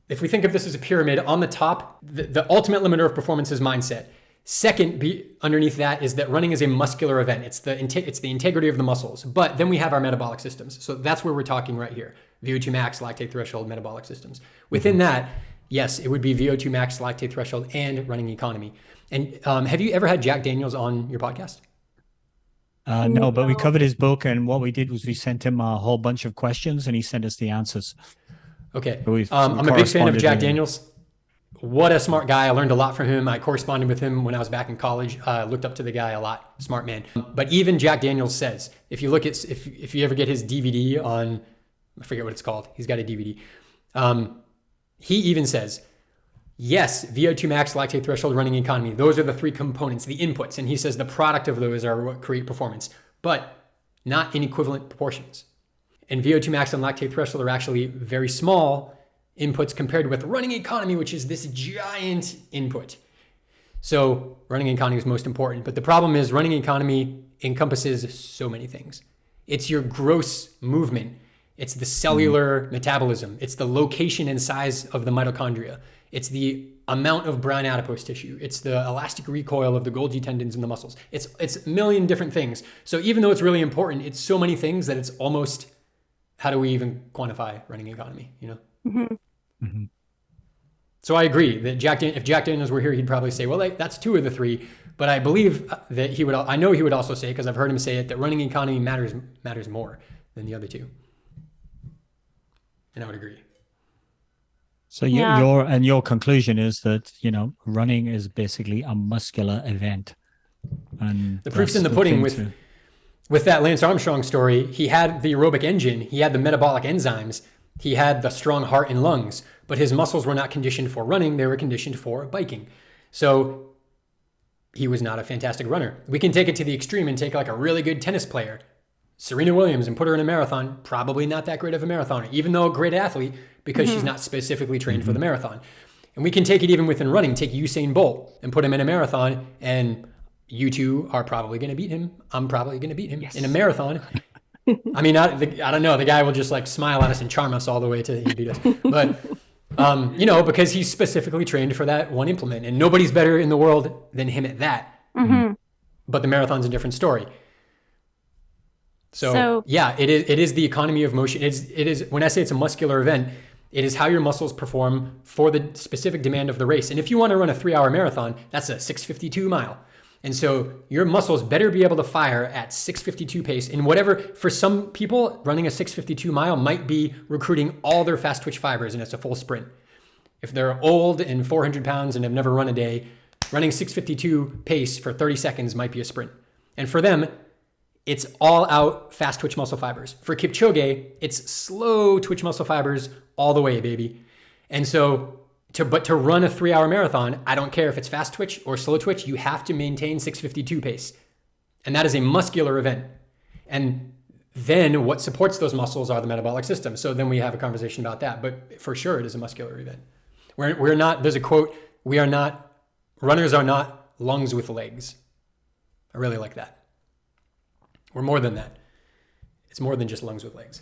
if we think of this as a pyramid, on the top, the ultimate limiter of performance is mindset. Second, underneath that is that running is a muscular event. It's the integrity of the muscles. But then we have our metabolic systems. So that's where we're talking right here. VO2 max, lactate threshold, metabolic systems. Within that, yes, it would be VO2 max, lactate threshold, and running economy. And have you ever had Jack Daniels on your podcast? No, but we covered his book, and what we did was we sent him a whole bunch of questions, and he sent us the answers. Okay. I'm a big fan of Jack Daniels. What a smart guy. I learned a lot from him. I corresponded with him when I was back in college. Looked up to the guy a lot. Smart man. But even Jack Daniels says, if you look at, if you ever get his DVD on, I forget what it's called. He's got a DVD. He even says, yes, VO2 max, lactate threshold, running economy. Those are the three components, the inputs. And he says the product of those are what create performance, but not in equivalent proportions. And VO2 max and lactate threshold are actually very small inputs compared with running economy, which is this giant input. So running economy is most important. But the problem is running economy encompasses so many things. It's your gross movement. It's the cellular metabolism. It's the location and size of the mitochondria. It's the amount of brown adipose tissue. It's the elastic recoil of the Golgi tendons in the muscles. It's a million different things. So even though it's really important, it's so many things that it's almost, how do we even quantify running economy, you know? Mm-hmm. Mm-hmm. So I agree that if Jack Daniels were here, he'd probably say, well, that's two of the three. But I believe that I know he would also say, because I've heard him say it, that running economy matters more than the other two. And I would agree. So your conclusion is that, running is basically a muscular event. And the proof's in the pudding with that Lance Armstrong story. He had the aerobic engine, he had the metabolic enzymes, he had the strong heart and lungs, but his muscles were not conditioned for running, they were conditioned for biking. So he was not a fantastic runner. We can take it to the extreme and take like a really good tennis player, Serena Williams, and put her in a marathon. Probably not that great of a marathoner, even though a great athlete, because she's not specifically trained for the marathon. And we can take it even within running, take Usain Bolt and put him in a marathon, and you two are probably going to beat him. I'm probably going to beat him in a marathon. I mean, I don't know. The guy will just like smile at us and charm us all the way to he beat us. But, because he's specifically trained for that one implement, and nobody's better in the world than him at that. Mm-hmm. But the marathon's a different story. So yeah, it is the economy of motion. It is when I say it's a muscular event, it is how your muscles perform for the specific demand of the race. And if you want to run a 3-hour marathon, that's a 6:52 mile. And so your muscles better be able to fire at 6:52 pace in whatever. For some people, running a 6:52 mile might be recruiting all their fast twitch fibers, and it's a full sprint. If they're old and 400 pounds and have never run a day, running 6:52 pace for 30 seconds might be a sprint. And for them, it's all out fast twitch muscle fibers. For Kipchoge, it's slow twitch muscle fibers all the way, baby. And so to run a 3-hour marathon, I don't care if it's fast twitch or slow twitch, you have to maintain 6:52 pace. And that is a muscular event. And then what supports those muscles are the metabolic system. So then we have a conversation about that. But for sure, it is a muscular event. We're not, there's a quote, runners are not lungs with legs. I really like that. We're more than that. It's more than just lungs with legs.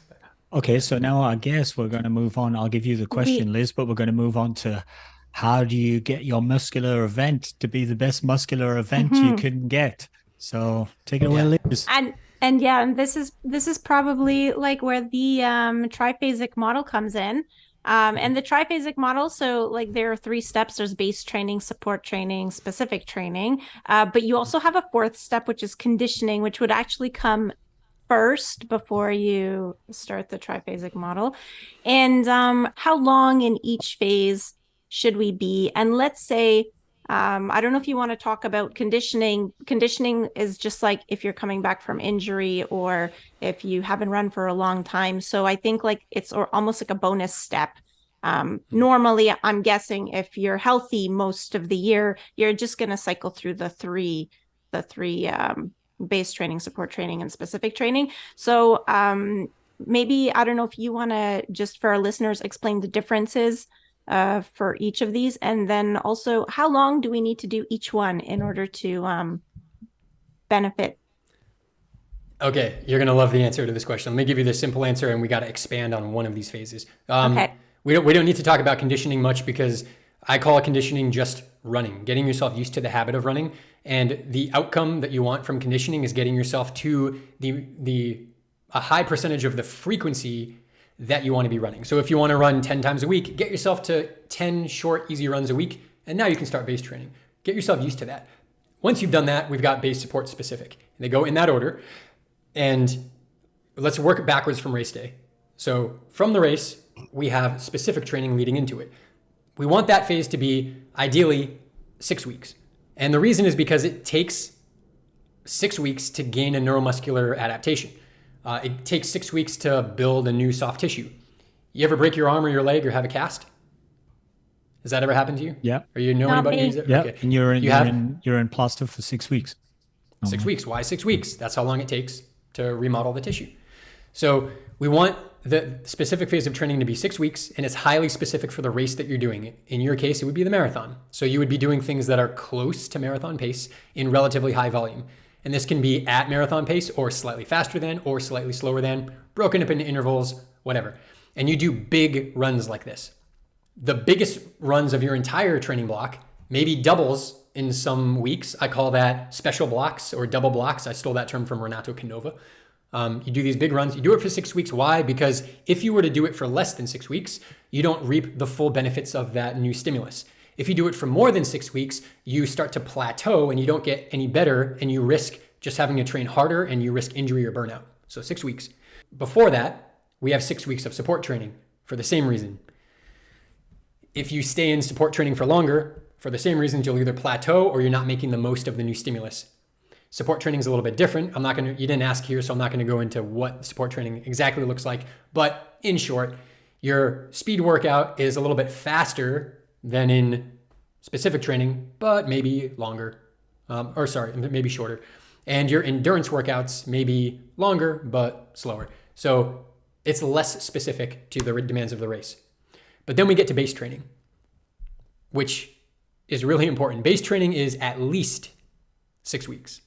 Okay, so now I guess we're going to move on. I'll give you the question, Liz, but we're going to move on to how do you get your muscular event to be the best muscular event you can get? So take it away, Liz. And this is probably like where the triphasic model comes in. And the triphasic model, so like there are 3 steps. There's base training, support training, specific training. But you also have a 4th step, which is conditioning, which would actually come first before you start the triphasic model. And how long in each phase should we be? And let's say I don't know if you want to talk about conditioning. Conditioning is just like if you're coming back from injury or if you haven't run for a long time. So I think like it's almost like a bonus step. Normally, I'm guessing if you're healthy most of the year, you're just going to cycle through the three base training, support training, and specific training. So maybe, I don't know if you want to just for our listeners explain the differences for each of these, and then also how long do we need to do each one in order to benefit? Okay, you're gonna love the answer to this question. Let me give you the simple answer, and we got to expand on one of these phases. Okay. We don't need to talk about conditioning much because I call conditioning just running, getting yourself used to the habit of running, and the outcome that you want from conditioning is getting yourself to a high percentage of the frequency that you want to be running. So if you want to run 10 times a week, get yourself to 10 short, easy runs a week, and now you can start base training. Get yourself used to that. Once you've done that, we've got base, support, specific. They go in that order. And let's work backwards from race day. So from the race, we have specific training leading into it. We want that phase to be ideally 6 weeks. And the reason is because it takes 6 weeks to gain a neuromuscular adaptation. It takes 6 weeks to build a new soft tissue. You ever break your arm or your leg or have a cast? Has that ever happened to you? Yeah. Or you know Not anybody me. who's it? Yeah. Okay. And you're in plaster for 6 weeks. 6 weeks. Why 6 weeks? That's how long it takes to remodel the tissue. So we want the specific phase of training to be 6 weeks, and it's highly specific for the race that you're doing. In your case, it would be the marathon. So you would be doing things that are close to marathon pace in relatively high volume. And this can be at marathon pace or slightly faster than or slightly slower than, broken up into intervals, whatever. And you do big runs like this. The biggest runs of your entire training block, maybe doubles in some weeks. I call that special blocks or double blocks. I stole that term from Renato Canova. You do these big runs. You do it for 6 weeks. Why? Because if you were to do it for less than 6 weeks, you don't reap the full benefits of that new stimulus. If you do it for more than 6 weeks, you start to plateau and you don't get any better, and you risk just having to train harder and you risk injury or burnout. So 6 weeks. Before that, we have 6 weeks of support training for the same reason. If you stay in support training for longer, for the same reasons, you'll either plateau or you're not making the most of the new stimulus. Support training is a little bit different. You didn't ask here, so I'm not going to go into what support training exactly looks like. But in short, your speed workout is a little bit faster than in specific training, but maybe longer, maybe shorter. And your endurance workouts may be longer, but slower. So it's less specific to the demands of the race. But then we get to base training, which is really important. Base training is at least 6 weeks.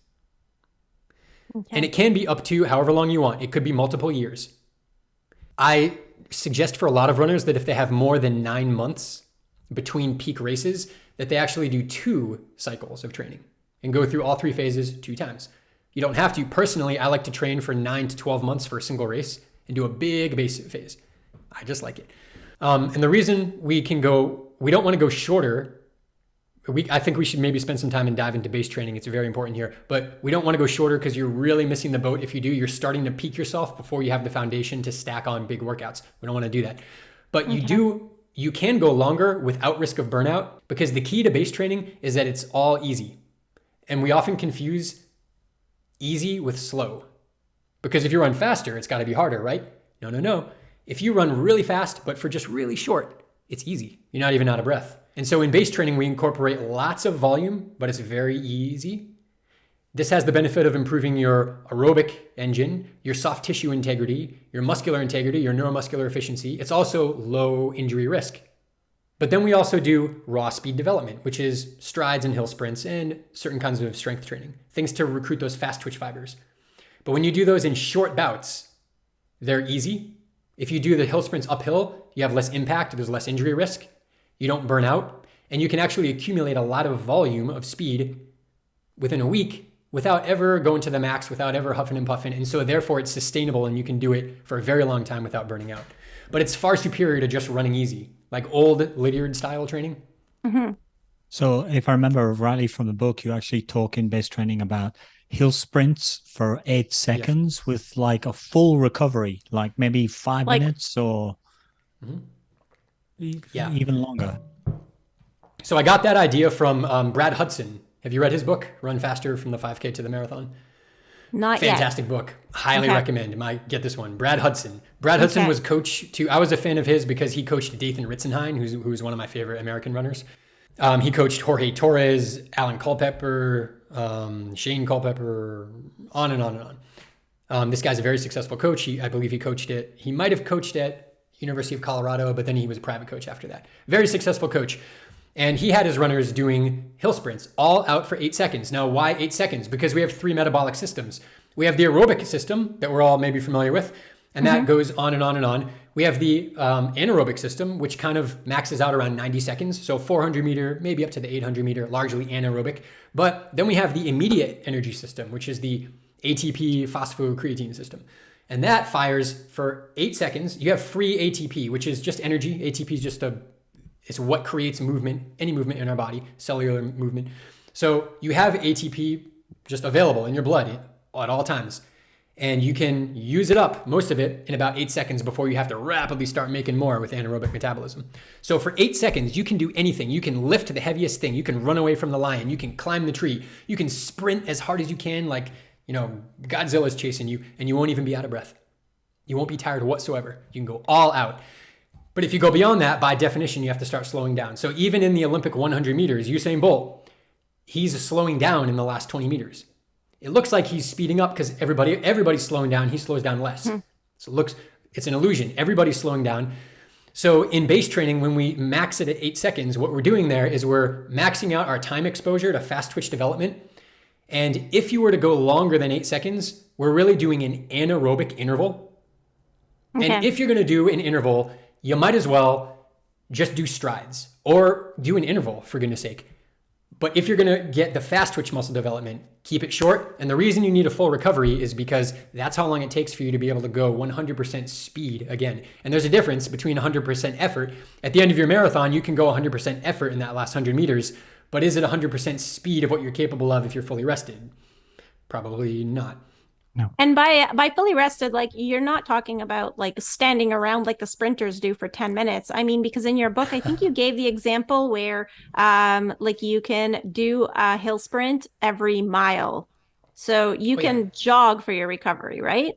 Okay. And it can be up to however long you want. It could be multiple years. I suggest for a lot of runners that if they have more than 9 months between peak races, that they actually do 2 cycles of training and go through all 3 phases 2 times. You don't have to. Personally, I like to train for 9 to 12 months for a single race and do a big base phase. I just like it. And the reason we don't want to go shorter. I think we should maybe spend some time and dive into base training. It's very important here, but we don't want to go shorter because you're really missing the boat. If you do, you're starting to peak yourself before you have the foundation to stack on big workouts. We don't want to do that. But you can go longer without risk of burnout, because the key to base training is that it's all easy. And we often confuse easy with slow, because if you run faster, it's got to be harder, right? No. If you run really fast, but for just really short, it's easy. You're not even out of breath. And so in base training, we incorporate lots of volume, but it's very easy. This has the benefit of improving your aerobic engine, your soft tissue integrity, your muscular integrity, your neuromuscular efficiency. It's also low injury risk. But then we also do raw speed development, which is strides and hill sprints and certain kinds of strength training, things to recruit those fast twitch fibers. But when you do those in short bouts, they're easy. If you do the hill sprints uphill, you have less impact, there's less injury risk, you don't burn out, and you can actually accumulate a lot of volume of speed within a week without ever going to the max, without ever huffing and puffing. And so therefore it's sustainable and you can do it for a very long time without burning out. But it's far superior to just running easy, like old Lydiard style training. Mm-hmm. So if I remember rightly from the book, you actually talk in base training about hill sprints for 8 seconds with like a full recovery, like maybe 5 minutes or even longer. So I got that idea from Brad Hudson. Have you read his book, Run Faster from the 5K to the Marathon? Not yet. Fantastic book. Highly recommend. Get this one. Brad Hudson. Brad Hudson was coach to, I was a fan of his because he coached Dathan Ritzenhein, who's one of my favorite American runners. He coached Jorge Torres, Alan Culpepper, Shane Culpepper, on and on and on. This guy's a very successful coach. I believe he might have coached at University of Colorado, but then he was a private coach after that. Very successful coach. And he had his runners doing hill sprints, all out for 8 seconds. Now, why 8 seconds? Because we have 3 metabolic systems. We have the aerobic system that we're all maybe familiar with, and that goes on and on and on. We have the anaerobic system, which kind of maxes out around 90 seconds. So 400 meter, maybe up to the 800 meter, largely anaerobic. But then we have the immediate energy system, which is the ATP phosphocreatine system. And that fires for 8 seconds. You have free ATP, which is just energy. ATP is just it's what creates movement, any movement in our body, cellular movement. So you have ATP just available in your blood at all times. And you can use it up, most of it, in about 8 seconds before you have to rapidly start making more with anaerobic metabolism. So for 8 seconds, you can do anything. You can lift the heaviest thing. You can run away from the lion. You can climb the tree. You can sprint as hard as you can, like, Godzilla's chasing you, and you won't even be out of breath. You won't be tired whatsoever. You can go all out. But if you go beyond that, by definition, you have to start slowing down. So even in the Olympic 100 meters, Usain Bolt, he's slowing down in the last 20 meters. It looks like he's speeding up because everybody's slowing down. He slows down less. So it's an illusion. Everybody's slowing down. So in base training, when we max it at 8 seconds, what we're doing there is we're maxing out our time exposure to fast twitch development. And if you were to go longer than 8 seconds, we're really doing an anaerobic interval. Okay. And if you're going to do an interval, you might as well just do strides or do an interval, for goodness sake. But if you're going to get the fast twitch muscle development, keep it short. And the reason you need a full recovery is because that's how long it takes for you to be able to go 100% speed again. And there's a difference between 100% effort. At the end of your marathon, you can go 100% effort in that last 100 meters. But is it 100% speed of what you're capable of if you're fully rested? Probably not. No. And by fully rested, like, you're not talking about like standing around like the sprinters do for 10 minutes. I mean, because in your book, I think you gave the example where like you can do a hill sprint every mile. So you can jog for your recovery, right?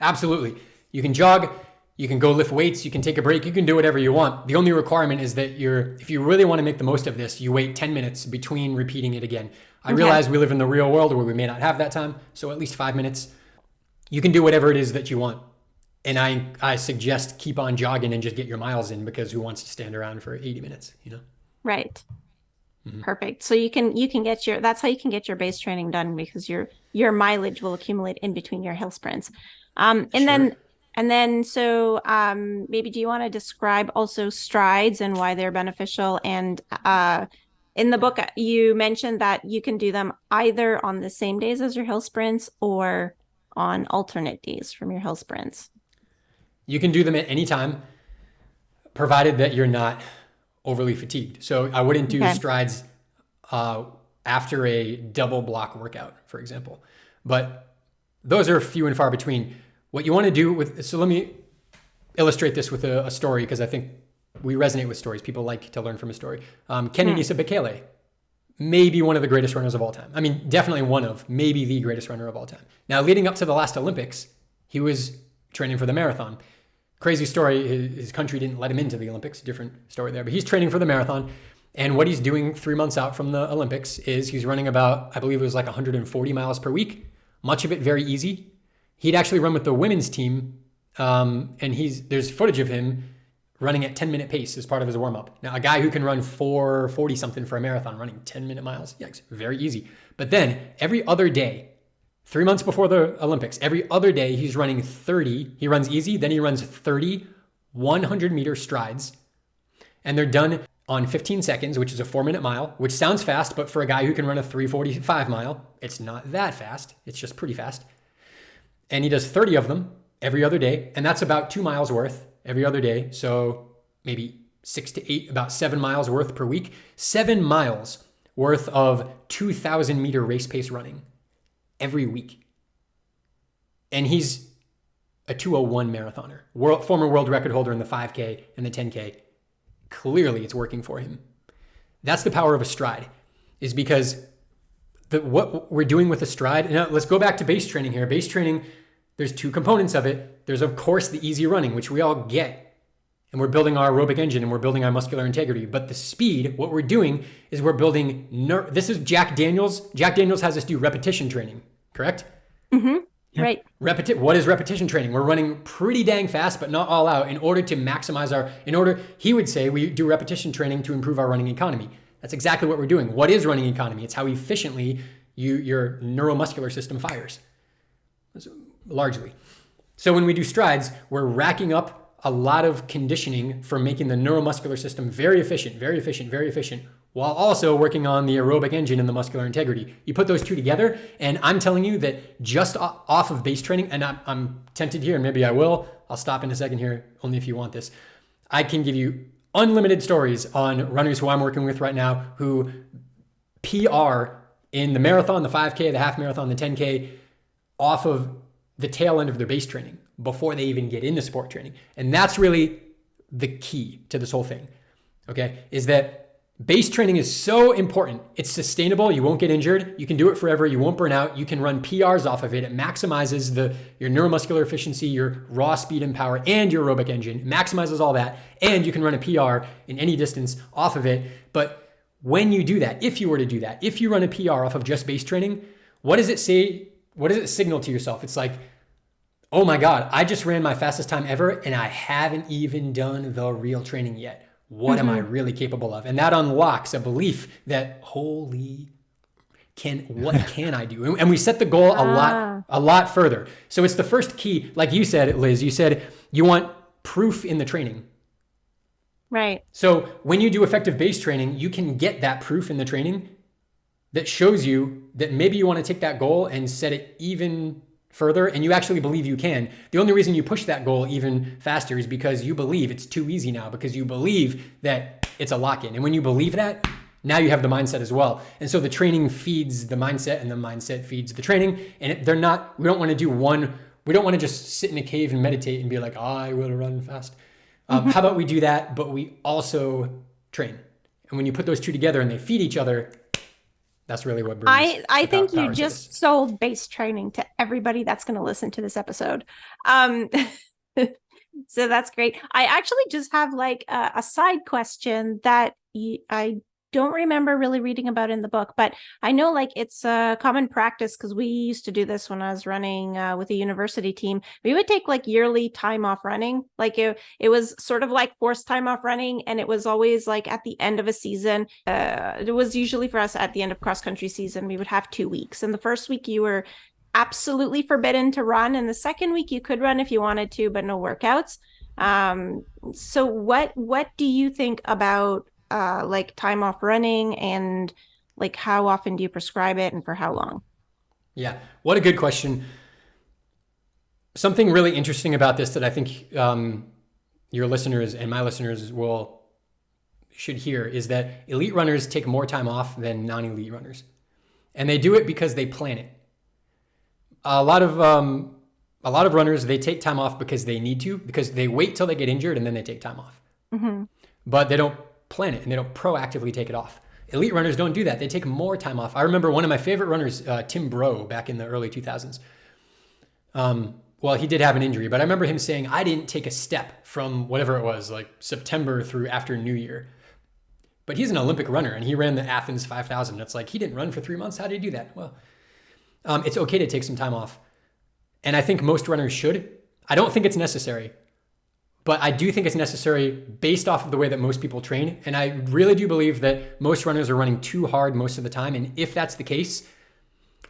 Absolutely. You can jog, you can go lift weights, you can take a break, you can do whatever you want. The only requirement is that if you really want to make the most of this, you wait 10 minutes between repeating it again. I realize we live in the real world where we may not have that time, so at least 5 minutes. You can do whatever it is that you want. And I suggest keep on jogging and just get your miles in, because who wants to stand around for 80 minutes, Right. Perfect. So you can get that's how you can get your base training done, because your mileage will accumulate in between your hill sprints. So maybe do you want to describe also strides and why they're beneficial? And in the book, you mentioned that you can do them either on the same days as your hill sprints or on alternate days from your hill sprints. You can do them at any time, provided that you're not overly fatigued. So I wouldn't do strides after a double block workout, for example. But those are few and far between. What you want to do so let me illustrate this with a story, because I think we resonate with stories. People like to learn from a story. Kenenisa Bekele, maybe one of the greatest runners of all time. I mean, definitely maybe the greatest runner of all time. Now, leading up to the last Olympics, he was training for the marathon. Crazy story, his country didn't let him into the Olympics. Different story there, but he's training for the marathon. And what he's doing 3 months out from the Olympics is he's running about, I believe it was like 140 miles per week, much of it very easy. He'd actually run with the women's team, and there's footage of him running at 10-minute pace as part of his warm-up. Now, a guy who can run 4:40 something for a marathon, running 10-minute miles, yikes, very easy. But then every other day, 3 months before the Olympics, every other day he's running 30. He runs easy, then he runs 30 100-meter strides, and they're done on 15 seconds, which is a 4-minute mile, which sounds fast, but for a guy who can run a 3:45 mile, it's not that fast. It's just pretty fast. And he does 30 of them every other day, and that's about 2 miles worth every other day. So maybe 6 to 8, about 7 miles worth per week. 7 miles worth of 2,000 meter race pace running every week. And he's a 2:01 marathoner, former world record holder in the 5K and the 10K. Clearly it's working for him. That's the power of a stride, is because what we're doing with a stride. Now, let's go back to base training here. Base training, there's two components of it. There's, of course, the easy running, which we all get. And we're building our aerobic engine and we're building our muscular integrity. But the speed, what we're doing is we're building, this is Jack Daniels. Jack Daniels has us do repetition training, correct? Mm-hmm. Right. What is repetition training? We're running pretty dang fast, but not all out in order to maximize he would say we do repetition training to improve our running economy. That's exactly what we're doing. What is running economy? It's how efficiently your neuromuscular system fires, largely. So when we do strides, we're racking up a lot of conditioning for making the neuromuscular system very efficient, while also working on the aerobic engine and the muscular integrity. You put those two together, and I'm telling you that just off of base training, and I'm tempted here, and maybe I will, I'll stop in a second here, only if you want this. I can give you unlimited stories on runners who I'm working with right now who PR in the marathon, the 5K, the half marathon, the 10K, off of the tail end of their base training before they even get into sport training. And that's really the key to this whole thing, okay? Is that base training is so important. It's sustainable. You won't get injured. You can do it forever. You won't burn out. You can run PRs off of it. It maximizes your neuromuscular efficiency, your raw speed and power, and your aerobic engine. It maximizes all that. And you can run a PR in any distance off of it. But when you do that, if you were to do that, if you run a PR off of just base training, what does it say? What does it signal to yourself? It's like, oh my God, I just ran my fastest time ever and I haven't even done the real training yet. What am I really capable of? And that unlocks a belief that, what can I do? And we set the goal a lot further. So it's the first key. Like you said, Liz, you said you want proof in the training. Right. So when you do effective base training, you can get that proof in the training that shows you that maybe you want to take that goal and set it even further, and you actually believe you can. The only reason you push that goal even faster is because you believe it's too easy now, because you believe that it's a lock-in. And when you believe that, now you have the mindset as well. And so the training feeds the mindset and the mindset feeds the training. And we don't want to just sit in a cave and meditate and be like, I will run fast. How about we do that, but we also train? And when you put those two together and they feed each other, that's really what brings I think you just sold base training to everybody that's going to listen to this episode. So that's great. I actually just have like a side question that I don't remember really reading about in the book, but I know like it's a common practice because we used to do this when I was running with a university team. We would take like yearly time off running. Like it was sort of like forced time off running. And it was always like at the end of a season. It was usually for us at the end of cross country season, we would have 2 weeks. And the first week you were absolutely forbidden to run. And the second week you could run if you wanted to, but no workouts. So what do you think about like time off running, and like how often do you prescribe it and for how long? Yeah, what a good question. Something really interesting about this that I think your listeners and my listeners should hear is that elite runners take more time off than non-elite runners. And they do it because they plan it. A lot of runners, they take time off because they need to, because they wait till they get injured and then they take time off. Mm-hmm. But they don't plan it and they don't proactively take it off. Elite runners don't do that. They take more time off. I remember one of my favorite runners, Tim Bro, back in the early 2000s. Well, he did have an injury, but I remember him saying, I didn't take a step from whatever it was, like September through after New Year. But he's an Olympic runner and he ran the Athens 5000. It's like, he didn't run for 3 months. How did he do that? Well, it's okay to take some time off. And I think most runners should. I don't think it's necessary. But I do think it's necessary based off of the way that most people train. And I really do believe that most runners are running too hard most of the time. And if that's the case,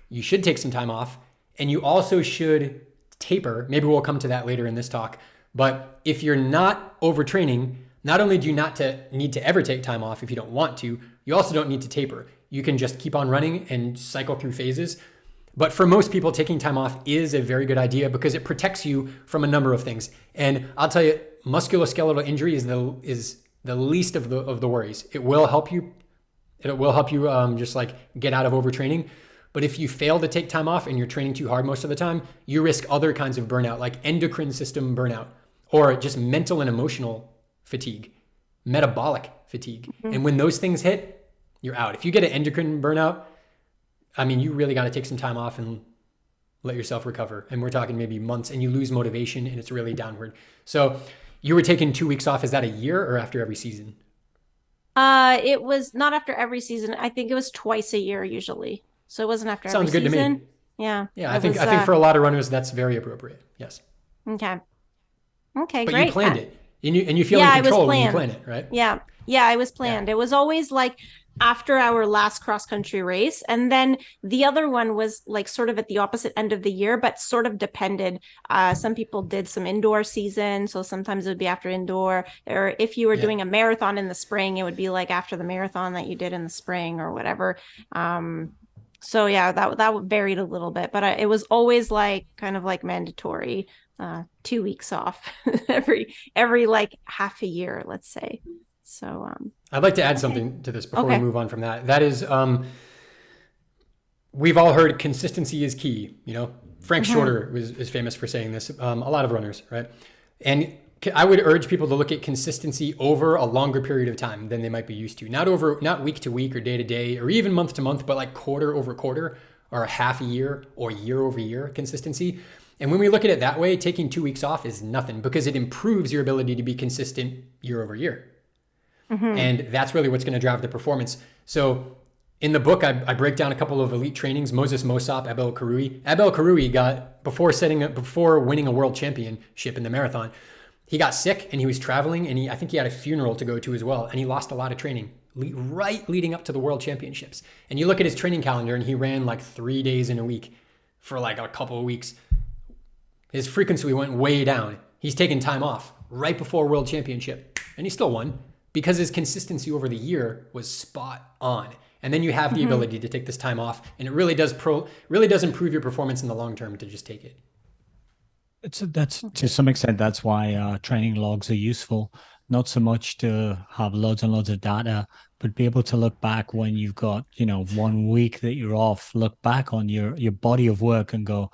you should take some time off. And you also should taper. Maybe we'll come to that later in this talk. But if you're not overtraining, not only do you not need to ever take time off if you don't want to, you also don't need to taper. You can just keep on running and cycle through phases. But for most people, taking time off is a very good idea because it protects you from a number of things. And I'll tell you, musculoskeletal injury is the least of the worries. It will help you. It will help you just like get out of overtraining. But if you fail to take time off and you're training too hard most of the time, you risk other kinds of burnout, like endocrine system burnout, or just mental and emotional fatigue, metabolic fatigue. Mm-hmm. And when those things hit, you're out. If you get an endocrine burnout, I mean, you really got to take some time off and let yourself recover. And we're talking maybe months, and you lose motivation and it's really downward. So you were taking 2 weeks off. Is that a year or after every season? It was not after every season. I think it was twice a year usually. So it wasn't after Sounds every good season. to me. Yeah. Yeah, I think for a lot of runners, that's very appropriate. Yes. Okay. Okay, but great. You planned it. And you feel in control when you plan it, right? Yeah. Yeah, it was planned. Yeah. It was always like after our last cross-country race. And then the other one was like sort of at the opposite end of the year, but sort of depended. Some people did some indoor season. So sometimes it would be after indoor. Or if you were doing a marathon in the spring, it would be like after the marathon that you did in the spring or whatever. So yeah, that varied a little bit. But it was always like kind of like mandatory 2 weeks off every like half a year, let's say. So I'd like to add something to this before we move on from that. That is, we've all heard consistency is key. You know, Frank Shorter is famous for saying this. A lot of runners, right? And I would urge people to look at consistency over a longer period of time than they might be used to. Not week to week or day to day or even month to month, but like quarter over quarter or a half a year or year over year consistency. And when we look at it that way, taking 2 weeks off is nothing because it improves your ability to be consistent year over year. And that's really what's going to drive the performance. So in the book, I break down a couple of elite trainings. Moses Mosop, Abel Karoui. Abel Karoui got, before winning a world championship in the marathon, he got sick and he was traveling and I think he had a funeral to go to as well. And he lost a lot of training right leading up to the world championships. And you look at his training calendar and he ran like 3 days in a week for like a couple of weeks. His frequency went way down. He's taken time off right before world championship and he still won because his consistency over the year was spot on. And then you have the ability to take this time off and it really does improve your performance in the long term to just take it. That's to some extent, that's why training logs are useful. Not so much to have loads and loads of data, but be able to look back when you've got, 1 week that you're off, look back on your body of work and go,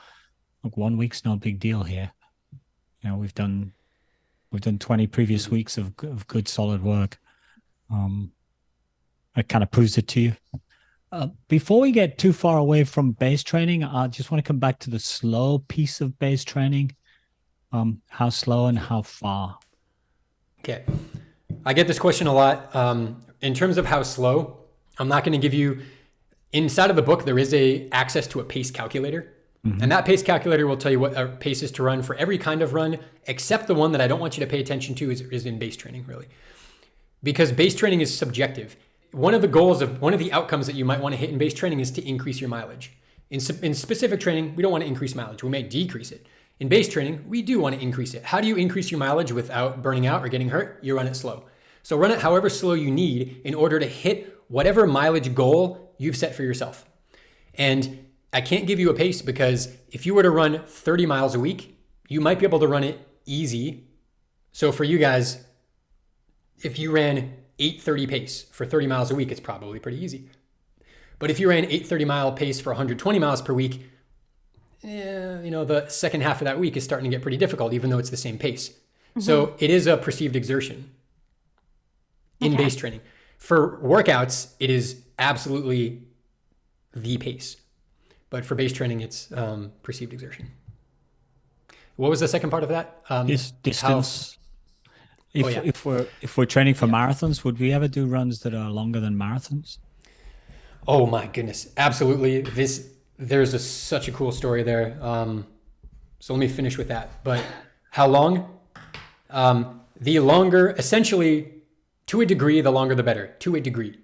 look, 1 week's no big deal here. We've done 20 previous weeks of good, solid work. It kind of proves it to you. Before we get too far away from base training, I just want to come back to the slow piece of base training. How slow and how far? Okay. I get this question a lot. In terms of how slow, I'm not going to give you, inside of the book, there is access to a pace calculator. And that pace calculator will tell you what paces to run for every kind of run, except the one that I don't want you to pay attention to is in base training, really. Because base training is subjective. One of the outcomes that you might want to hit in base training is to increase your mileage. In specific training, we don't want to increase mileage. We may decrease it. In base training, we do want to increase it. How do you increase your mileage without burning out or getting hurt? You run it slow. So run it however slow you need in order to hit whatever mileage goal you've set for yourself. And I can't give you a pace because if you were to run 30 miles a week, you might be able to run it easy. So for you guys, if you ran 8:30 pace for 30 miles a week, it's probably pretty easy. But if you ran 8:30 mile pace for 120 miles per week, the second half of that week is starting to get pretty difficult, even though it's the same pace. So it is a perceived exertion in base training. For workouts, it is absolutely the pace. But for base training, it's perceived exertion. What was the second part of that? Distance. If we're training for marathons, would we ever do runs that are longer than marathons? Oh my goodness, absolutely. There's such a cool story there. So let me finish with that. But how long? The longer, essentially, to a degree, the longer the better. To a degree.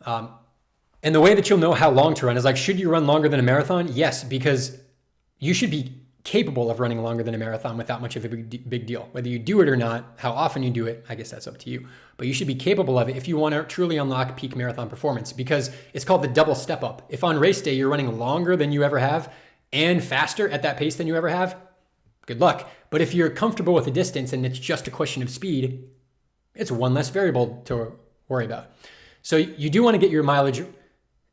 And the way that you'll know how long to run is like, should you run longer than a marathon? Yes, because you should be capable of running longer than a marathon without much of a big deal. Whether you do it or not, how often you do it, I guess that's up to you. But you should be capable of it if you want to truly unlock peak marathon performance, because it's called the double step up. If on race day you're running longer than you ever have and faster at that pace than you ever have, good luck. But if you're comfortable with the distance and it's just a question of speed, it's one less variable to worry about. So you do want to get your mileage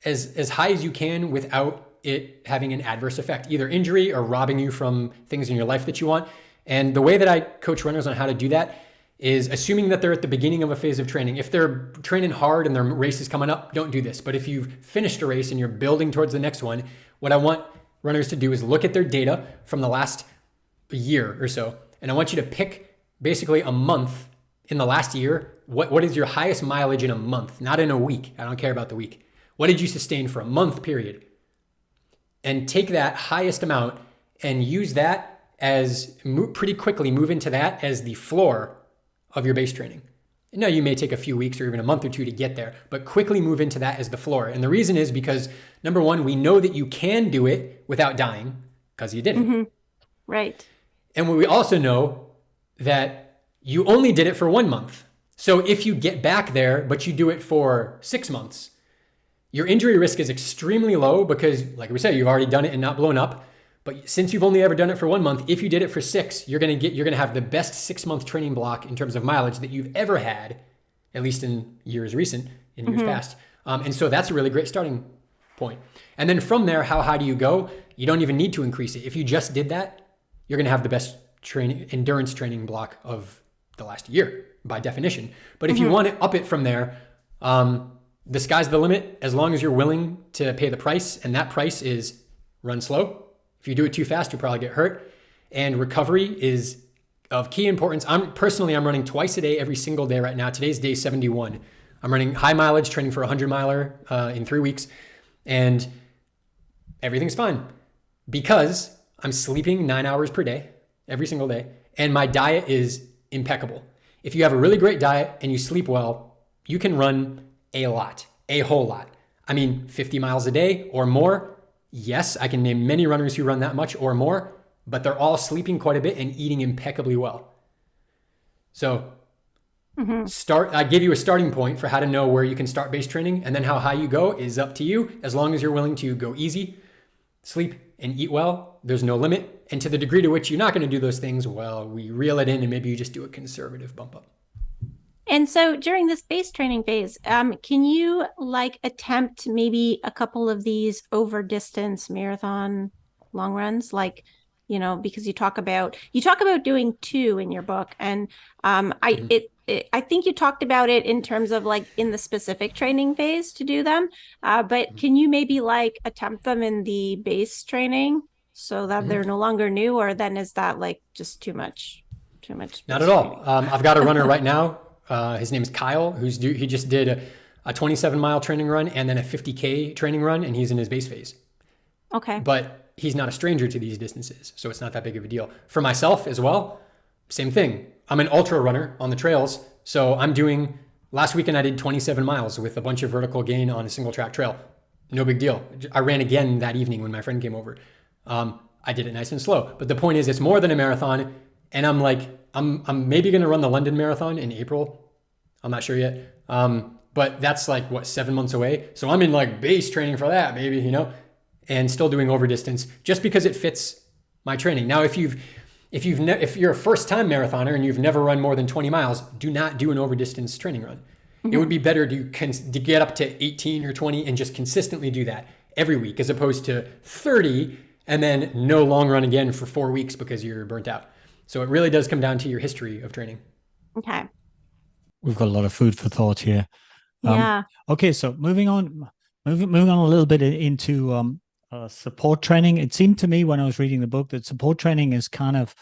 as high as you can without it having an adverse effect, either injury or robbing you from things in your life that you want. And the way that I coach runners on how to do that is assuming that they're at the beginning of a phase of training. If they're training hard and their race is coming up, don't do this. But if you've finished a race and you're building towards the next one, what I want runners to do is look at their data from the last year or so. And I want you to pick basically a month in the last year. What is your highest mileage in a month? Not in a week. I don't care about the week. What did you sustain for a month period? And take that highest amount and use that as pretty quickly move into that as the floor of your base training. Now you may take a few weeks or even a month or two to get there, but quickly move into that as the floor. And the reason is because number one, we know that you can do it without dying because you did it. Mm-hmm. Right. And we also know that you only did it for 1 month. So if you get back there, but you do it for 6 months, your injury risk is extremely low because, like we said, you've already done it and not blown up. But since you've only ever done it for 1 month, if you did it for 6, you're gonna have the best 6-month training block in terms of mileage that you've ever had, at least in years past. And so that's a really great starting point. And then from there, how high do you go? You don't even need to increase it. If you just did that, you're gonna have the best endurance training block of the last year by definition. But if you want to up it from there, the sky's the limit as long as you're willing to pay the price. And that price is run slow. If you do it too fast, you'll probably get hurt. And recovery is of key importance. I'm running twice a day, every single day right now. Today's day 71. I'm running high mileage training for a 100-miler in 3 weeks. And everything's fine because I'm sleeping 9 hours per day, every single day. And my diet is impeccable. If you have a really great diet and you sleep well, you can run a whole lot. I mean, 50 miles a day or more. Yes, I can name many runners who run that much or more, but they're all sleeping quite a bit and eating impeccably well. So I give you a starting point for how to know where you can start base training, and then how high you go is up to you. As long as you're willing to go easy, sleep, and eat well, there's no limit. And to the degree to which you're not going to do those things, well, we reel it in and maybe you just do a conservative bump up. And so during this base training phase, can you attempt maybe a couple of these over distance marathon long runs? Because you talk about doing 2 in your book. And I think you talked about it in terms of in the specific training phase to do them. But can you maybe attempt them in the base training so that they're no longer new, or then is that just too much? Not at all. I've got a runner right now. His name is Kyle, he just did a 27-mile training run and then a 50K training run, and he's in his base phase. Okay. But he's not a stranger to these distances, so it's not that big of a deal. For myself as well, same thing. I'm an ultra runner on the trails, so last weekend I did 27 miles with a bunch of vertical gain on a single track trail. No big deal. I ran again that evening when my friend came over. I did it nice and slow. But the point is, it's more than a marathon, and I'm maybe going to run the London Marathon in April. I'm not sure yet. But that's 7 months away. So I'm in base training for that, baby, and still doing over distance just because it fits my training. Now, if you're a first time marathoner and you've never run more than 20 miles, do not do an over distance training run. It would be better to get up to 18 or 20 and just consistently do that every week as opposed to 30 and then no long run again for 4 weeks because you're burnt out. So it really does come down to your history of training. Okay. We've got a lot of food for thought here. Yeah. Okay, so moving on a little bit into support training. It seemed to me when I was reading the book that support training is kind of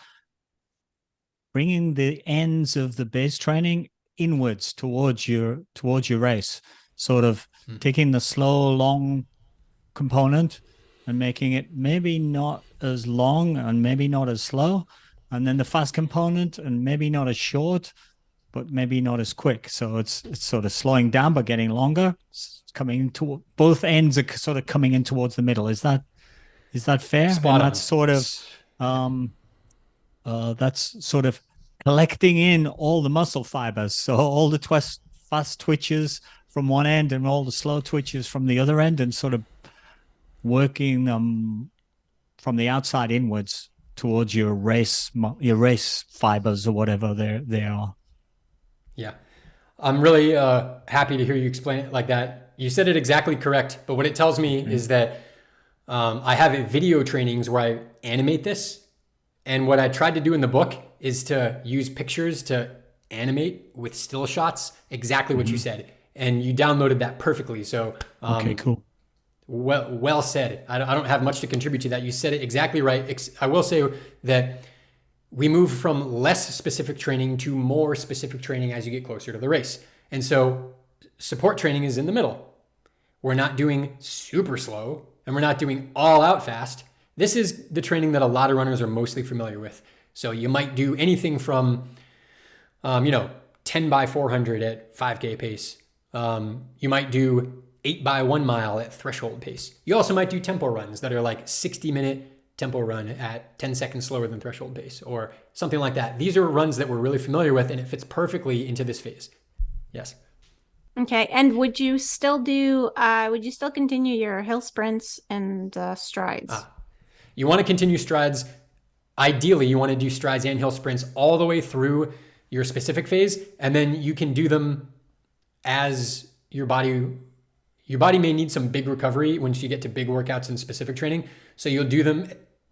bringing the ends of the base training inwards towards your race, sort of taking the slow, long component and making it maybe not as long and maybe not as slow. And then the fast component, and maybe not as short, but maybe not as quick. So it's sort of slowing down, but getting longer. It's coming to both ends are sort of coming in towards the middle. Is that fair? Spot on. That's sort of collecting in all the muscle fibers. So all the fast twitches from one end and all the slow twitches from the other end, and sort of working from the outside inwards towards your race fibers or whatever they are. Yeah. I'm really happy to hear you explain it like that. You said it exactly correct, but what it tells me is that I have video trainings where I animate this. And what I tried to do in the book is to use pictures to animate with still shots, exactly what you said. And you downloaded that perfectly. So, okay, cool. Well said. I don't have much to contribute to that. You said it exactly right. I will say that we move from less specific training to more specific training as you get closer to the race. And so support training is in the middle. We're not doing super slow and we're not doing all out fast. This is the training that a lot of runners are mostly familiar with. So you might do anything from, 10 by 400 at 5K pace. You might do 8 by 1 mile at threshold pace. You also might do tempo runs that are like 60-minute tempo run at 10 seconds slower than threshold pace or something like that. These are runs that we're really familiar with and it fits perfectly into this phase. Yes. Okay. And would you still continue your hill sprints and strides? You want to continue strides. Ideally, you want to do strides and hill sprints all the way through your specific phase. And then you can do them as your body may need some big recovery once you get to big workouts and specific training. So you'll do them,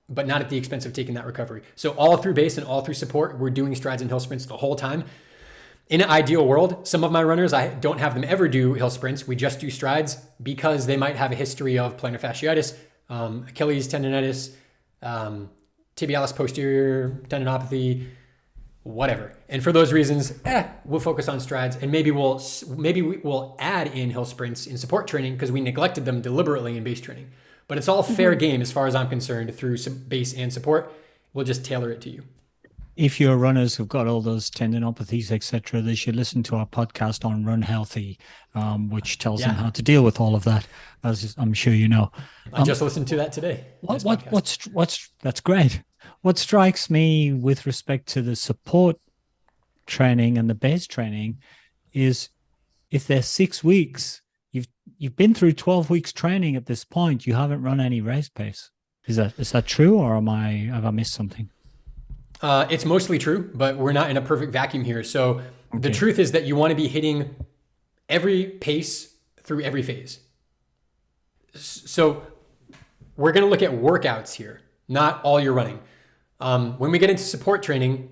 but not at the expense of taking that recovery. So all through base and all through support, we're doing strides and hill sprints the whole time. In an ideal world, some of my runners, I don't have them ever do hill sprints. We just do strides because they might have a history of plantar fasciitis, Achilles tendonitis, tibialis posterior tendinopathy, whatever. And for those reasons, we'll focus on strides and maybe we'll add in hill sprints in support training because we neglected them deliberately in base training. But it's all fair game as far as I'm concerned through base and support. We'll just tailor it to you. If your runners have got all those tendinopathies, etc., they should listen to our podcast on Run Healthy, which tells them how to deal with all of that, as I'm sure you know. I just listened to that today. That's great. What strikes me with respect to the support training and the base training is if they're 6 weeks, you've been through 12 weeks training at this point, you haven't run any race pace. Is that true, or have I missed something? It's mostly true, but we're not in a perfect vacuum here. So The truth is that you want to be hitting every pace through every phase. So we're going to look at workouts here, not all your running. When we get into support training,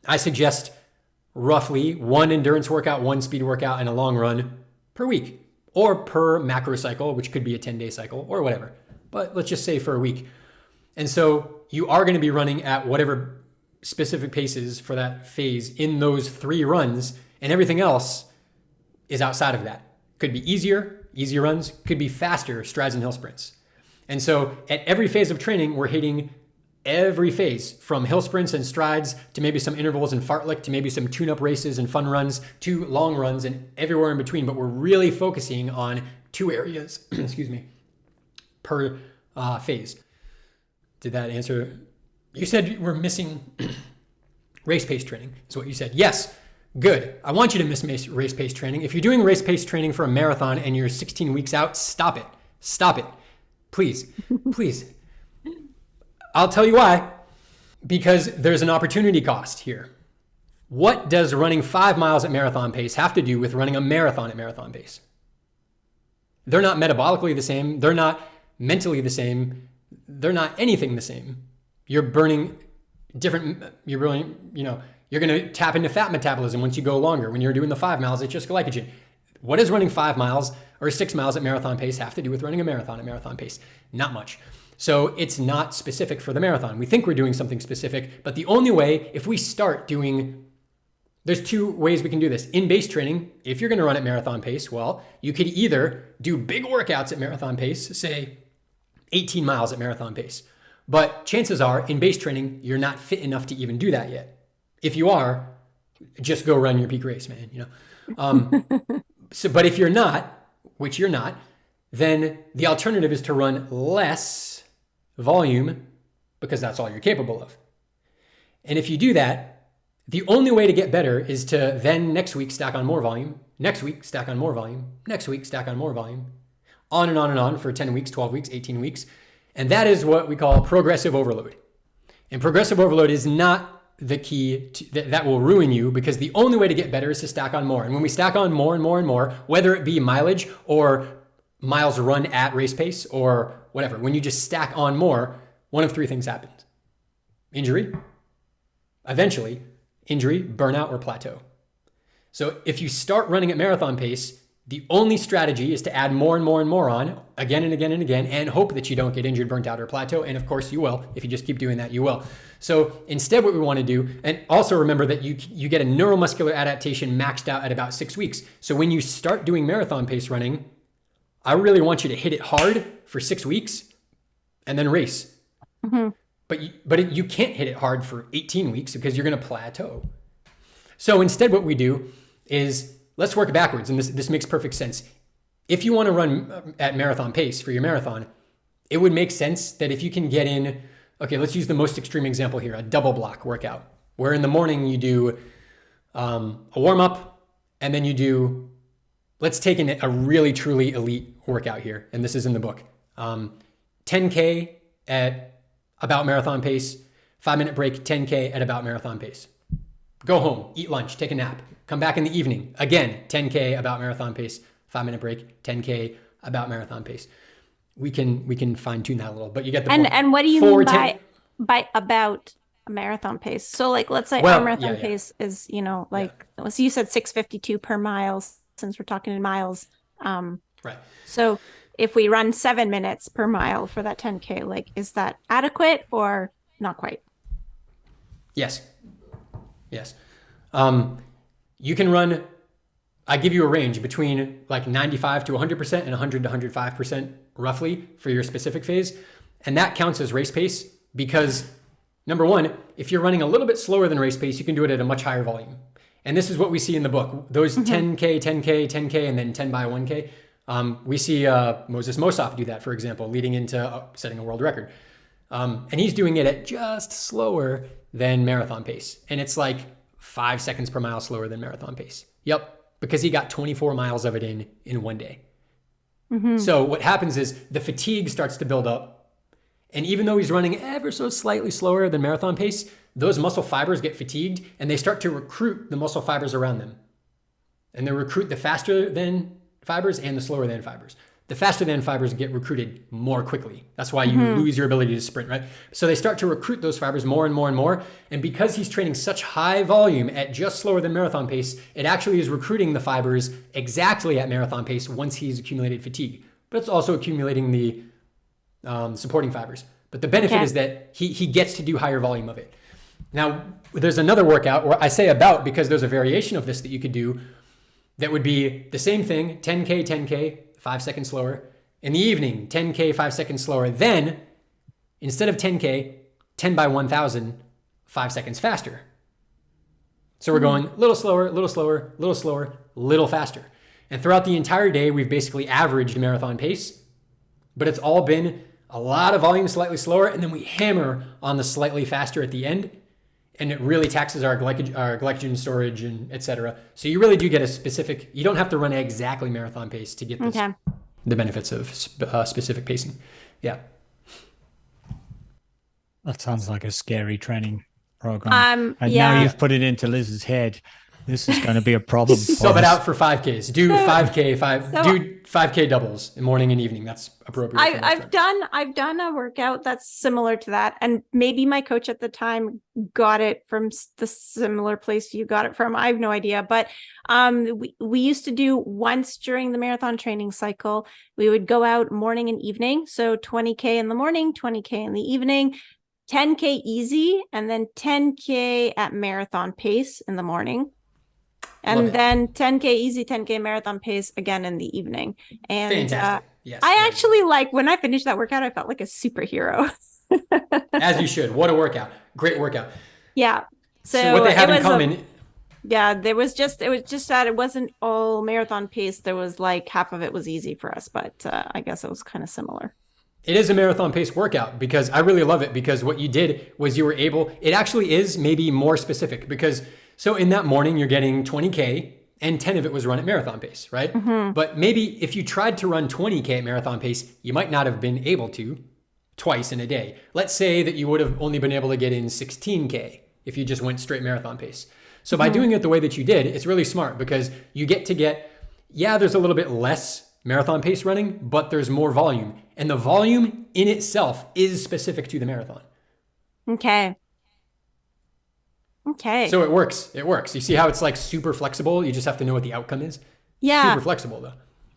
I suggest roughly 1 endurance workout, 1 speed workout, and a long run per week, or per macro cycle, which could be a 10-day cycle or whatever. But let's just say for a week. And so you are going to be running at whatever specific paces for that phase in those 3 runs, and everything else is outside of that. Could be easier runs, could be faster strides and hill sprints. And so at every phase of training, we're hitting every phase, from hill sprints and strides to maybe some intervals and fartlek to maybe some tune-up races and fun runs to long runs and everywhere in between. But we're really focusing on 2 areas, per phase. Did that answer? You said we're missing race pace training, is what you said. Yes, good. I want you to miss race pace training. If you're doing race pace training for a marathon and you're 16 weeks out, stop it. Stop it. Please, please. I'll tell you why. Because there's an opportunity cost here. What does running 5 miles at marathon pace have to do with running a marathon at marathon pace? They're not metabolically the same. They're not mentally the same. They're not anything the same. You're burning different, you're going to tap into fat metabolism once you go longer. When you're doing the 5 miles, it's just glycogen. What does running 5 miles or 6 miles at marathon pace have to do with running a marathon at marathon pace? Not much. So it's not specific for the marathon. We think we're doing something specific, but the only way, if we start doing, there's 2 ways we can do this. In base training, if you're going to run at marathon pace, well, you could either do big workouts at marathon pace, say 18 miles at marathon pace. But chances are in base training, you're not fit enough to even do that yet. If you are, just go run your peak race, man. But if you're not, which you're not, then the alternative is to run less volume because that's all you're capable of. And if you do that, the only way to get better is to then next week stack on more volume, next week stack on more volume, next week stack on more volume, on and on and on for 10 weeks, 12 weeks, 18 weeks. And that is what we call progressive overload. And progressive overload is not the key that will ruin you, because the only way to get better is to stack on more. And when we stack on more and more and more, whether it be mileage or miles run at race pace or whatever, when you just stack on more, one of 3 things happens. Injury, eventually, injury, burnout, or plateau. So if you start running at marathon pace, the only strategy is to add more and more and more on again and again and again and hope that you don't get injured, burnt out, or plateau. And of course you will. If you just keep doing that, you will. So instead what we want to do, and also remember that you get a neuromuscular adaptation maxed out at about 6 weeks. So when you start doing marathon pace running, I really want you to hit it hard for 6 weeks and then race. Mm-hmm. But you can't hit it hard for 18 weeks because you're going to plateau. So instead what we do is, let's work backwards, and this makes perfect sense. If you want to run at marathon pace for your marathon, it would make sense that if you can get in, okay, let's use the most extreme example here, a double block workout, where in the morning you do a warm up, and then you do, let's take a really truly elite workout here, and this is in the book. 10K at about marathon pace, 5-minute break, 10K at about marathon pace. Go home, eat lunch, take a nap. Come back in the evening. Again, 10K about marathon pace, 5-minute break, 10K about marathon pace. We can fine tune that a little, but you get the point. And what do you mean by about a marathon pace? So like, let's say our marathon pace is, so you said 6:52 per mile, since we're talking in miles. Right. So if we run 7 minutes per mile for that 10K, like, is that adequate or not quite? Yes. You can run, I give you a range between like 95 to 100% and 100 to 105% roughly for your specific phase. And that counts as race pace because, number one, if you're running a little bit slower than race pace, you can do it at a much higher volume. And this is what we see in the book. Those 10K, 10K, 10K, and then 10 by 1K. We see Moses Mosaf do that, for example, leading into setting a world record. And he's doing it at just slower than marathon pace. And it's like 5 seconds per mile slower than marathon pace. Yep, because he got 24 miles of it in one day. Mm-hmm. So what happens is the fatigue starts to build up. And even though he's running ever so slightly slower than marathon pace, those muscle fibers get fatigued and they start to recruit the muscle fibers around them. And they recruit the faster than fibers and the slower than fibers. The faster than fibers get recruited more quickly. That's why you lose your ability to sprint, right? So they start to recruit those fibers more and more and more. And because he's training such high volume at just slower than marathon pace, it actually is recruiting the fibers exactly at marathon pace once he's accumulated fatigue. But it's also accumulating the supporting fibers. But the benefit is that he gets to do higher volume of it. Now, there's another workout, or I say about because there's a variation of this that you could do that would be the same thing, 10K, 10K, 5 seconds slower. In the evening, 10K, 5 seconds slower. Then, instead of 10K, 10 by 1,000, 5 seconds faster. So we're going a little slower, a little slower, a little slower, a little faster. And throughout the entire day, we've basically averaged marathon pace, but it's all been a lot of volume, slightly slower, and then we hammer on the slightly faster at the end, and it really taxes our glycogen storage and et cetera. So you really do get a specific, you don't have to run exactly marathon pace to get this, the benefits of specific pacing. Yeah. That sounds like a scary training program. And now you've put it into Liz's head. This is going to be a problem. Sub it out for 5Ks. Do 5K doubles in morning and evening. That's appropriate. I've done a workout that's similar to that, and maybe my coach at the time got it from the similar place you got it from. I have no idea, but we used to do once during the marathon training cycle. We would go out morning and evening, so 20K in the morning, 20K in the evening, 10K easy, and then 10K at marathon pace in the morning. And then 10K easy, 10K marathon pace again in the evening. And fantastic. Yes, I actually when I finished that workout, I felt like a superhero. As you should. What a workout. Great workout. Yeah. So what they have in common. It was just that it wasn't all marathon pace. There was like half of it was easy for us, but I guess it was kind of similar. It is a marathon pace workout because I really love it because what you did was you were able, it actually is maybe more specific because so in that morning, you're getting 20K and 10 of it was run at marathon pace, right? Mm-hmm. But maybe if you tried to run 20K at marathon pace, you might not have been able to twice in a day. Let's say that you would have only been able to get in 16K if you just went straight marathon pace. So by doing it the way that you did, it's really smart because you get, there's a little bit less marathon pace running, but there's more volume. And the volume in itself is specific to the marathon. Okay. Okay. So it works. It works. You see how it's like super flexible? You just have to know what the outcome is. Yeah. Super flexible though.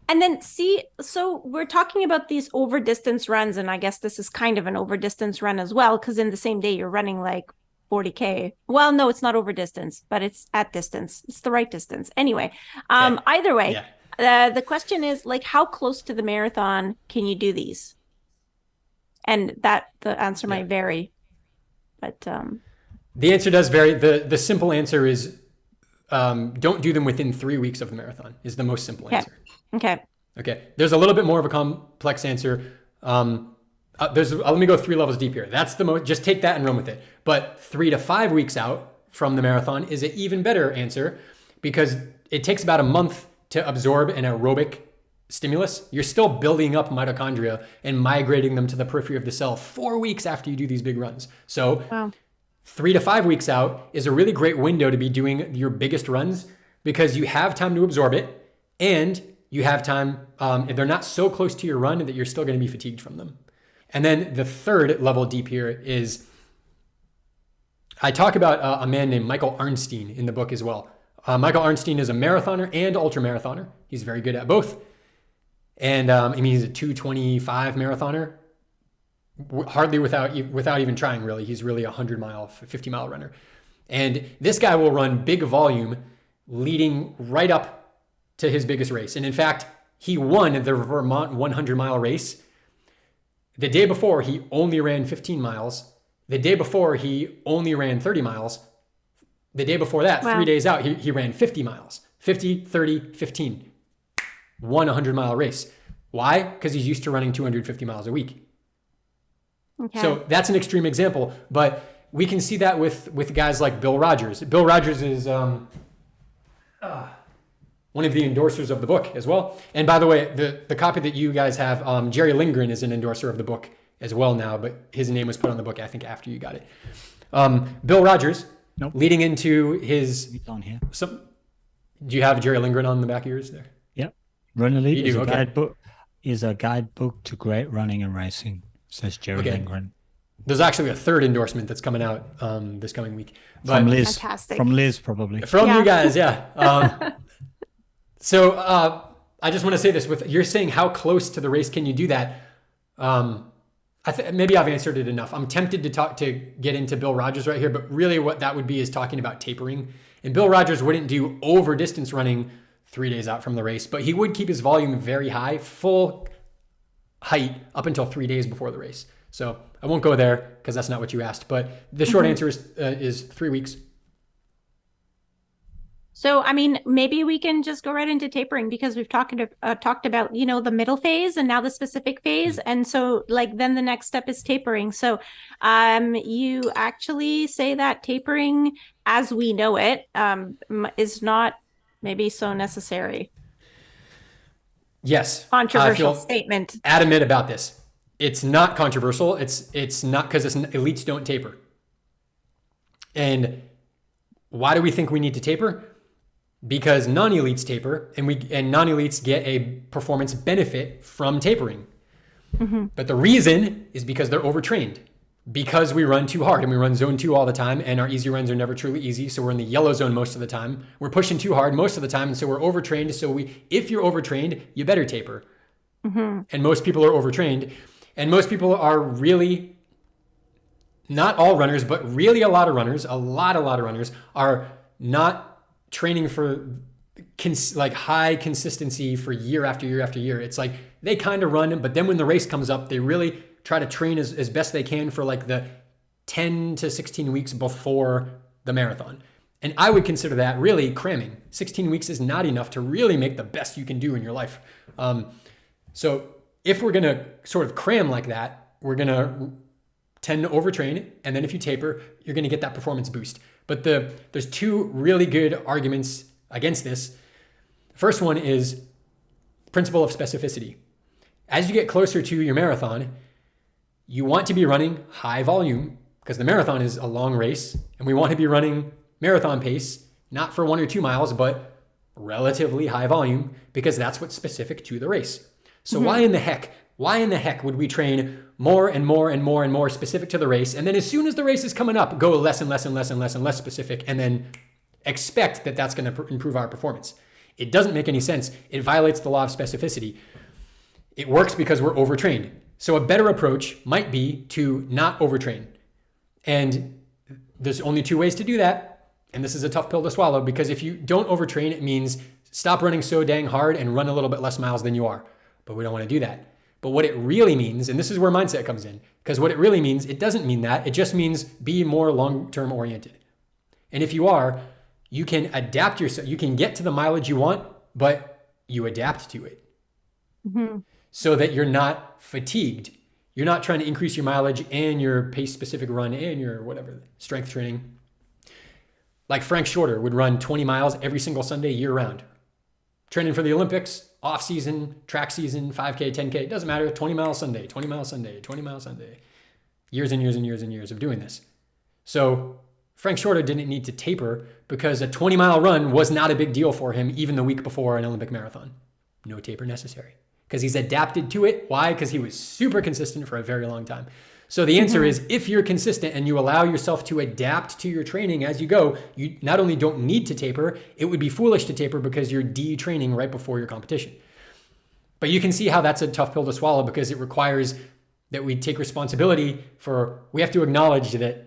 And then so we're talking about these over distance runs, and I guess this is kind of an over distance run as well, because in the same day you're running like 40K. Well, no, it's not over distance, but it's at distance. It's the right distance. Anyway, either way, the question is like, how close to the marathon can you do these? And the answer might vary, but the answer does vary. The simple answer is don't do them within 3 weeks of the marathon is the most simple answer. Okay. There's a little bit more of a complex answer. Let me go 3 levels deep here. That's the most, just take that and run with it. But 3 to 5 weeks out from the marathon is an even better answer because it takes about a month to absorb an aerobic stimulus. You're still building up mitochondria and migrating them to the periphery of the cell 4 weeks after you do these big runs. So 3 to 5 weeks out is a really great window to be doing your biggest runs because you have time to absorb it and you have time, they're not so close to your run that you're still going to be fatigued from them. And then the third level deep here is, I talk about a man named Michael Arnstein in the book as well. Michael Arnstein is a marathoner and ultramarathoner. He's very good at both. And he's a 2:25 marathoner, hardly without even trying really. He's really a 100-mile, 50-mile runner. And this guy will run big volume leading right up to his biggest race. And in fact, he won the Vermont 100-mile race. The day before, he only ran 15 miles. The day before, he only ran 30 miles. The day before that, 3 days out, he ran 50 miles. 50, 30, 15. Won a 100-mile race. Why? Because he's used to running 250 miles a week. Okay. So that's an extreme example, but we can see that with guys like Bill Rogers. Bill Rogers is one of the endorsers of the book as well. And by the way, the copy that you guys have, Jerry Lindgren is an endorser of the book as well now, but his name was put on the book, I think, after you got it. Bill Rogers, leading into his... It's on here. Do you have Jerry Lindgren on the back of yours there? Yep. Run Elite is a guidebook to great running and racing, says Jerry Lindgren. There's actually a third endorsement that's coming out this coming week. From Liz. Fantastic. From Liz, probably. From you guys, yeah. So I just want to say this: you're saying how close to the race can you do that? Maybe I've answered it enough. I'm tempted to get into Bill Rogers right here, but really what that would be is talking about tapering. And Bill Rogers wouldn't do over distance running 3 days out from the race, but he would keep his volume very high, full height up until 3 days before the race. So I won't go there because that's not what you asked. But the short answer is 3 weeks. So, I mean, maybe we can just go right into tapering because we've talked about, the middle phase and now the specific phase. And so then the next step is tapering. So you actually say that tapering as we know it is not maybe so necessary. Yes. Controversial statement. Adamant about this. It's not controversial. It's not because elites don't taper. And why do we think we need to taper? Because non-elites taper and non-elites get a performance benefit from tapering. Mm-hmm. But the reason is because they're overtrained. Because we run too hard and we run zone 2 all the time and our easy runs are never truly easy. So we're in the yellow zone most of the time. We're pushing too hard most of the time. And so we're overtrained. So if you're overtrained, you better taper. Mm-hmm. And most people are overtrained. And most people are really, not all runners, but really a lot of runners are not training for high consistency for year after year after year. It's like they kind of run, but then when the race comes up, they really try to train as best they can for the 10 to 16 weeks before the marathon. And I would consider that really cramming. 16 weeks is not enough to really make the best you can do in your life. So if we're going to sort of cram like that, we're going to tend to overtrain. And then if you taper, you're going to get that performance boost. But there's 2 really good arguments against this. The first one is principle of specificity. As you get closer to your marathon, you want to be running high volume because the marathon is a long race and we want to be running marathon pace, not for 1 or 2 miles, but relatively high volume because that's what's specific to the race. So why in the heck Why in the heck would we train more and more and more and more specific to the race, and then as soon as the race is coming up, go less and less and less and less and less specific, and then expect that that's going to improve our performance? It doesn't make any sense. It violates the law of specificity. It works because we're overtrained. So a better approach might be to not overtrain. And there's only two ways to do that. And this is a tough pill to swallow, because if you don't overtrain, it means stop running so dang hard and run a little bit less miles than you are. But we don't want to do that. But what it really means, and this is where mindset comes in, because what it really means, it doesn't mean that. It just means be more long-term oriented. And if you are, you can adapt yourself. You can get to the mileage you want, but you adapt to it. Mm-hmm. So that you're not fatigued. You're not trying to increase your mileage and your pace-specific run and your whatever, strength training. Like Frank Shorter would run 20 miles every single Sunday year-round. Training for the Olympics, off-season, track season, 5K, 10K, it doesn't matter, 20 miles Sunday, 20 miles Sunday, 20 miles Sunday. Years and years and years and years of doing this. So Frank Shorter didn't need to taper because a 20-mile run was not a big deal for him even the week before an Olympic marathon. No taper necessary. Because he's adapted to it. Why? Because he was super consistent for a very long time. So the answer is, if you're consistent and you allow yourself to adapt to your training as you go, you not only don't need to taper, it would be foolish to taper because you're de-training right before your competition. But you can see how that's a tough pill to swallow, because it requires that we take responsibility for, we have to acknowledge that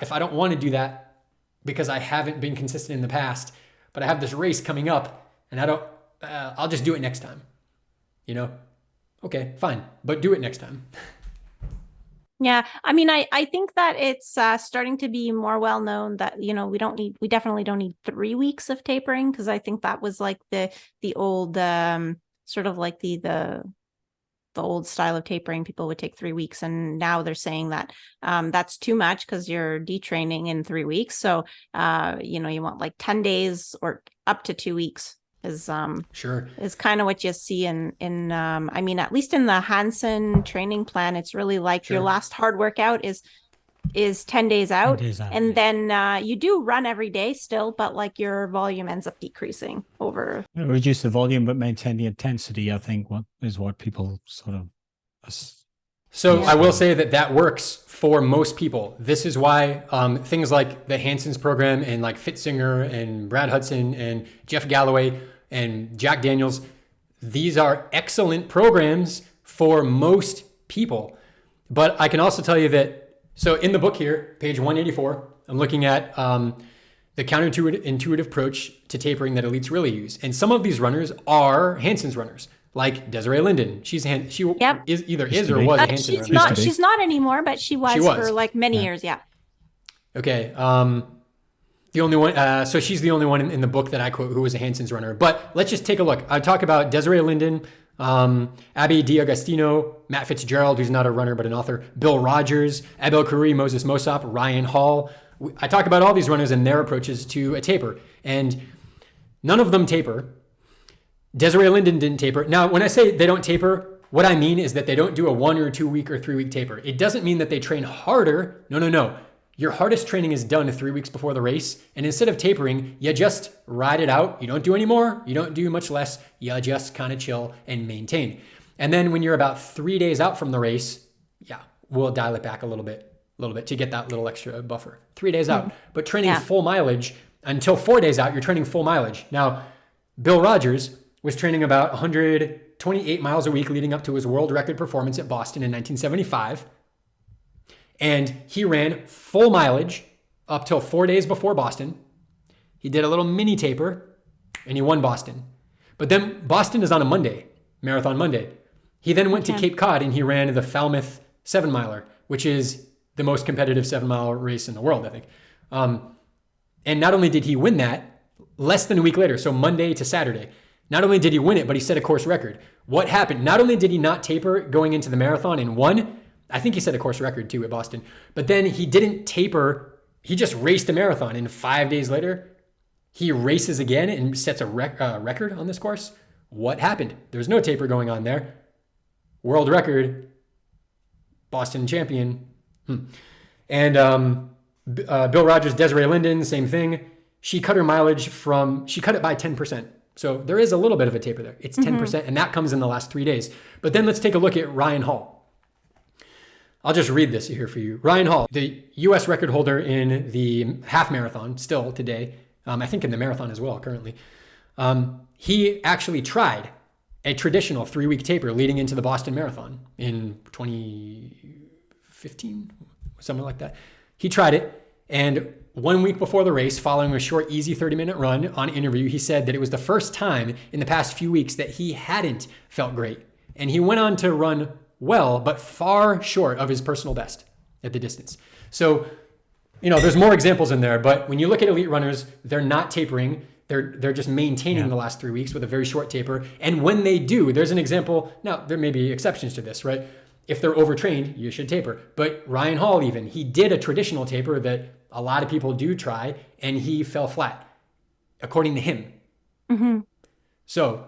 if I don't want to do that because I haven't been consistent in the past, but I have this race coming up and I'll just do it next time. You know, okay, fine, but do it next time. Yeah, I mean, I think that it's starting to be more well known that, you know, we definitely don't need 3 weeks of tapering, because I think that was like the old sort of like the old style of tapering. People would take 3 weeks, and now they're saying that that's too much because you're detraining in 3 weeks. So you know, you want like 10 days or up to 2 weeks. Sure is kind of what you see in I mean, at least in the Hansen training plan, it's really like your last hard workout is 10 days out, 10 days out, and then you do run every day still, but like your volume ends up decreasing over. Reduce the volume but maintain the intensity, I think what people sort of. So I will say that works for most people. This is why things like the Hansen's program and like Fitzinger and Brad Hudson and Jeff Galloway and Jack Daniels, these are excellent programs for most people. But I can also tell you that, so in the book here, page 184, I'm looking at the counterintuitive approach to tapering that elites really use. And some of these runners are Hansen's runners. Like Desiree Linden, she is either is or was a Hansen runner. She's not anymore, but she was for like many years. Yeah. Okay. The only one. So she's the only one in the book that I quote who was a Hansen's runner. But let's just take a look. I talk about Desiree Linden, Abby D'Agostino, Matt Fitzgerald, who's not a runner but an author, Bill Rogers, Abel Khoury, Moses Mosop, Ryan Hall. I talk about all these runners and their approaches to a taper, and none of them taper. Desiree Linden didn't taper. Now, when I say they don't taper, what I mean is that they don't do a 1 or 2 week or 3 week taper. It doesn't mean that they train harder. No. Your hardest training is done 3 weeks before the race. And instead of tapering, you just ride it out. You don't do any more. You don't do much less. You just kind of chill and maintain. And then when you're about 3 days out from the race, we'll dial it back a little bit to get that little extra buffer. 3 days out. But training full mileage until 4 days out, you're training full mileage. Now, Bill Rogers was training about 128 miles a week leading up to his world record performance at Boston in 1975. And he ran full mileage up till 4 days before Boston. He did a little mini taper and he won Boston. But then Boston is on a Monday, Marathon Monday. He then went to Cape Cod and he ran the Falmouth 7-miler, which is the most competitive 7-mile race in the world, I think. And not only did he win that, less than a week later, so Monday to Saturday, not only did he win it, but he set a course record. What happened? Not only did he not taper going into the marathon and won, I think he set a course record too at Boston, but then he didn't taper. He just raced a marathon, and 5 days later, he races again and sets a record on this course. What happened? There's no taper going on there. World record, Boston champion. And Bill Rogers, Desiree Linden, same thing. She cut her mileage she cut it by 10%. So there is a little bit of a taper there. It's 10%, and that comes in the last 3 days. But then let's take a look at Ryan Hall. I'll just read this here for you. Ryan Hall, the US record holder in the half marathon still today, I think in the marathon as well currently. He actually tried a traditional 3-week taper leading into the Boston Marathon in 2015, something like that. He tried it, and 1 week before the race, following a short, easy 30-minute run on interview, he said that it was the first time in the past few weeks that he hadn't felt great. And he went on to run well, but far short of his personal best at the distance. So, there's more examples in there, but when you look at elite runners, they're not tapering. They're just maintaining the last 3 weeks with a very short taper. And when they do, there's an example. Now, there may be exceptions to this, right? If they're overtrained, you should taper. But Ryan Hall he did a traditional taper that a lot of people do try, and he fell flat, according to him. Mm-hmm. So,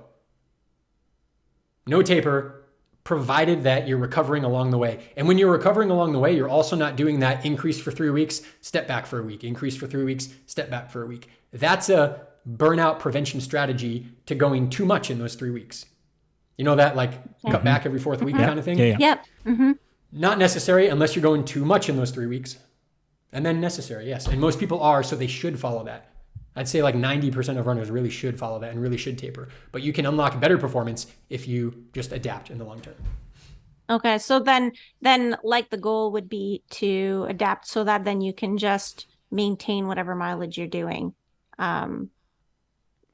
no taper, provided that you're recovering along the way. And when you're recovering along the way, you're also not doing that increase for 3 weeks, step back for a week, increase for 3 weeks, step back for a week. That's a burnout prevention strategy to going too much in those 3 weeks. You know that, cut back every fourth week kind of thing? Yeah. Yep. Mm-hmm. Not necessary unless you're going too much in those 3 weeks. And then necessary, yes. And most people are, so they should follow that. I'd say 90% of runners really should follow that and really should taper. But you can unlock better performance if you just adapt in the long term. Okay, so then the goal would be to adapt so that then you can just maintain whatever mileage you're doing,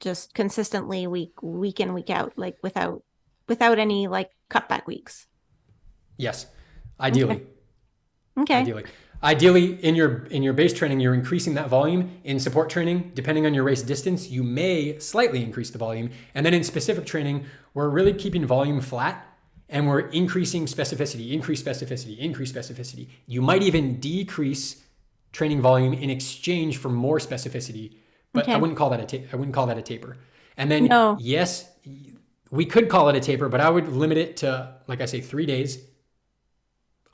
just consistently week in, week out, without any cutback weeks. Yes, ideally. Okay. Ideally, in your base training, you're increasing that volume. In support training, depending on your race distance, you may slightly increase the volume. And then in specific training, we're really keeping volume flat, and we're increasing specificity, increase specificity. You might even decrease training volume in exchange for more specificity, but I wouldn't call that a taper. And then yes, we could call it a taper, but I would limit it to, 3 days.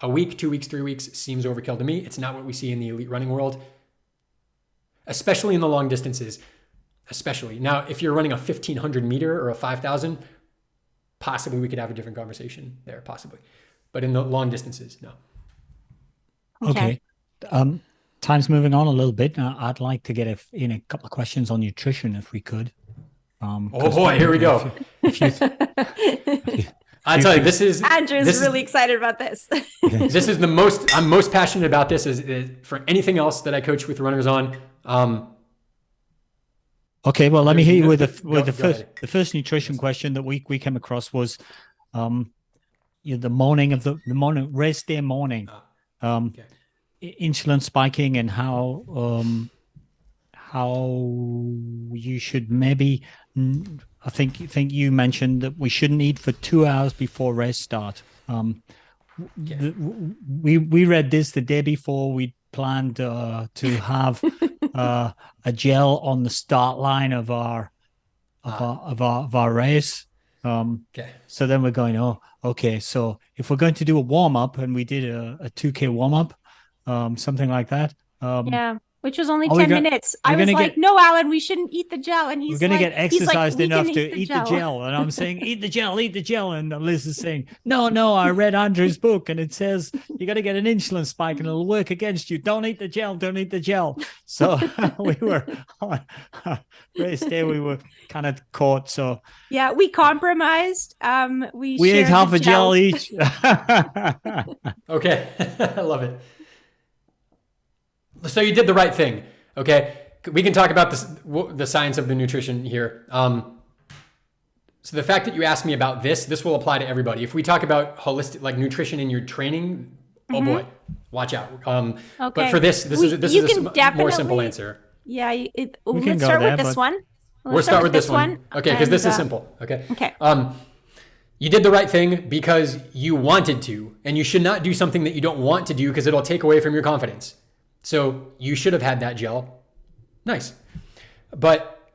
A week, 2 weeks, 3 weeks seems overkill to me. It's not what we see in the elite running world, especially in the long distances. Especially now, if you're running a 1,500 meter or a 5,000, possibly we could have a different conversation there, possibly. But in the long distances, no. Okay. Time's moving on a little bit. I'd like to get in a couple of questions on nutrition, if we could. Oh boy, here we go. I tell you, this is Andrew's really excited about this. This is I'm most passionate about this is for anything else that I coach with runners on. Okay, well, let me hit you with the first nutrition question that we came across was, the morning of the morning race day morning, insulin spiking and how you should maybe. I think you mentioned that we shouldn't eat for 2 hours before race start. We read this the day before we planned to have a gel on the start line of our race. So then we're going, okay. So if we're going to do a warm up, and we did a 2K warm up, something like that. Which was only 10 minutes. I was no, Alan, we shouldn't eat the gel. And he's we're going to get exercised enough to eat the gel. And I'm saying, eat the gel. And Liz is saying, no, I read Andrew's book and it says you got to get an insulin spike and it'll work against you. Don't eat the gel. So we were on race day, we were kind of caught. So yeah, we compromised. We ate half a gel each. Okay. I love it. So you did the right thing, okay? We can talk about the science of the nutrition here. So the fact that you asked me about this will apply to everybody. If we talk about holistic, nutrition in your training, oh boy, watch out. Okay. But for this is a more simple answer. Yeah, let's start with this one. We'll start with this one. Okay, because this is simple. Okay. You did the right thing because you wanted to, and you should not do something that you don't want to do because it'll take away from your confidence. So you should have had that gel. Nice. But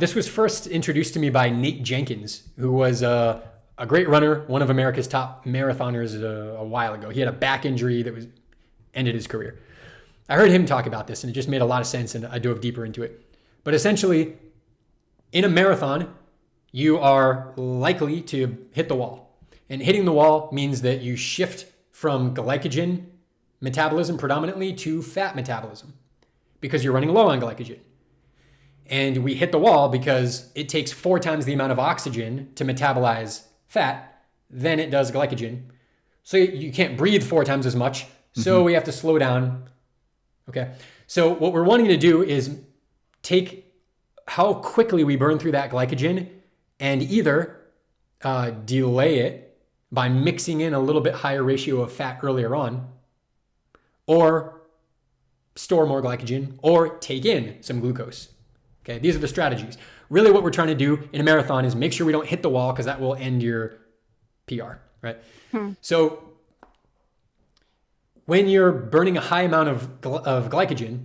this was first introduced to me by Nate Jenkins, who was a great runner, one of America's top marathoners a while ago. He had a back injury that ended his career. I heard him talk about this, and it just made a lot of sense, and I dove deeper into it. But essentially, in a marathon, you are likely to hit the wall. And hitting the wall means that you shift from glycogen metabolism predominantly to fat metabolism because you're running low on glycogen. And we hit the wall because it takes 4 times the amount of oxygen to metabolize fat than it does glycogen. So you can't breathe 4 times as much. So we have to slow down. Okay. So what we're wanting to do is take how quickly we burn through that glycogen and either delay it by mixing in a little bit higher ratio of fat earlier on, or store more glycogen, or take in some glucose. Okay, these are the strategies. Really what we're trying to do in a marathon is make sure we don't hit the wall because that will end your PR, right? So when you're burning a high amount of glycogen,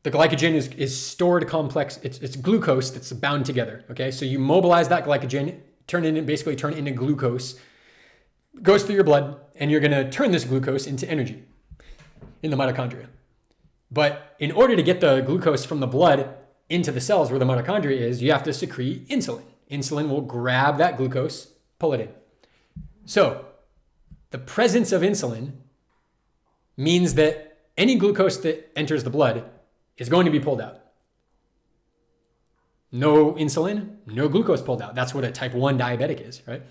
the glycogen is stored complex. It's glucose that's bound together, okay? So you mobilize that glycogen, turn it into glucose, goes through your blood, and you're gonna turn this glucose into energy in the mitochondria. But in order to get the glucose from the blood into the cells where the mitochondria is, you have to secrete insulin. Insulin will grab that glucose, pull it in. So the presence of insulin means that any glucose that enters the blood is going to be pulled out. No insulin, no glucose pulled out. That's what a type 1 diabetic is, right?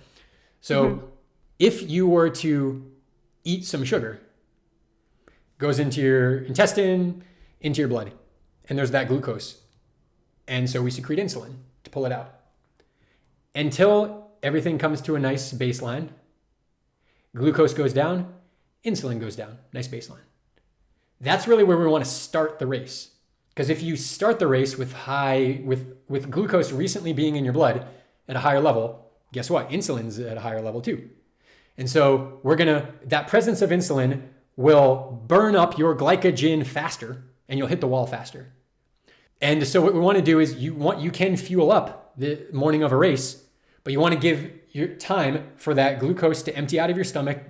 So if you were to eat some sugar, goes into your intestine, into your blood, and there's that glucose. And so we secrete insulin to pull it out. Until everything comes to a nice baseline, glucose goes down, insulin goes down, nice baseline. That's really where we want to start the race. Because if you start the race with glucose recently being in your blood at a higher level, guess what? Insulin's at a higher level too. And so that presence of insulin will burn up your glycogen faster and you'll hit the wall faster. And so what we want to do is you can fuel up the morning of a race, but you want to give your time for that glucose to empty out of your stomach,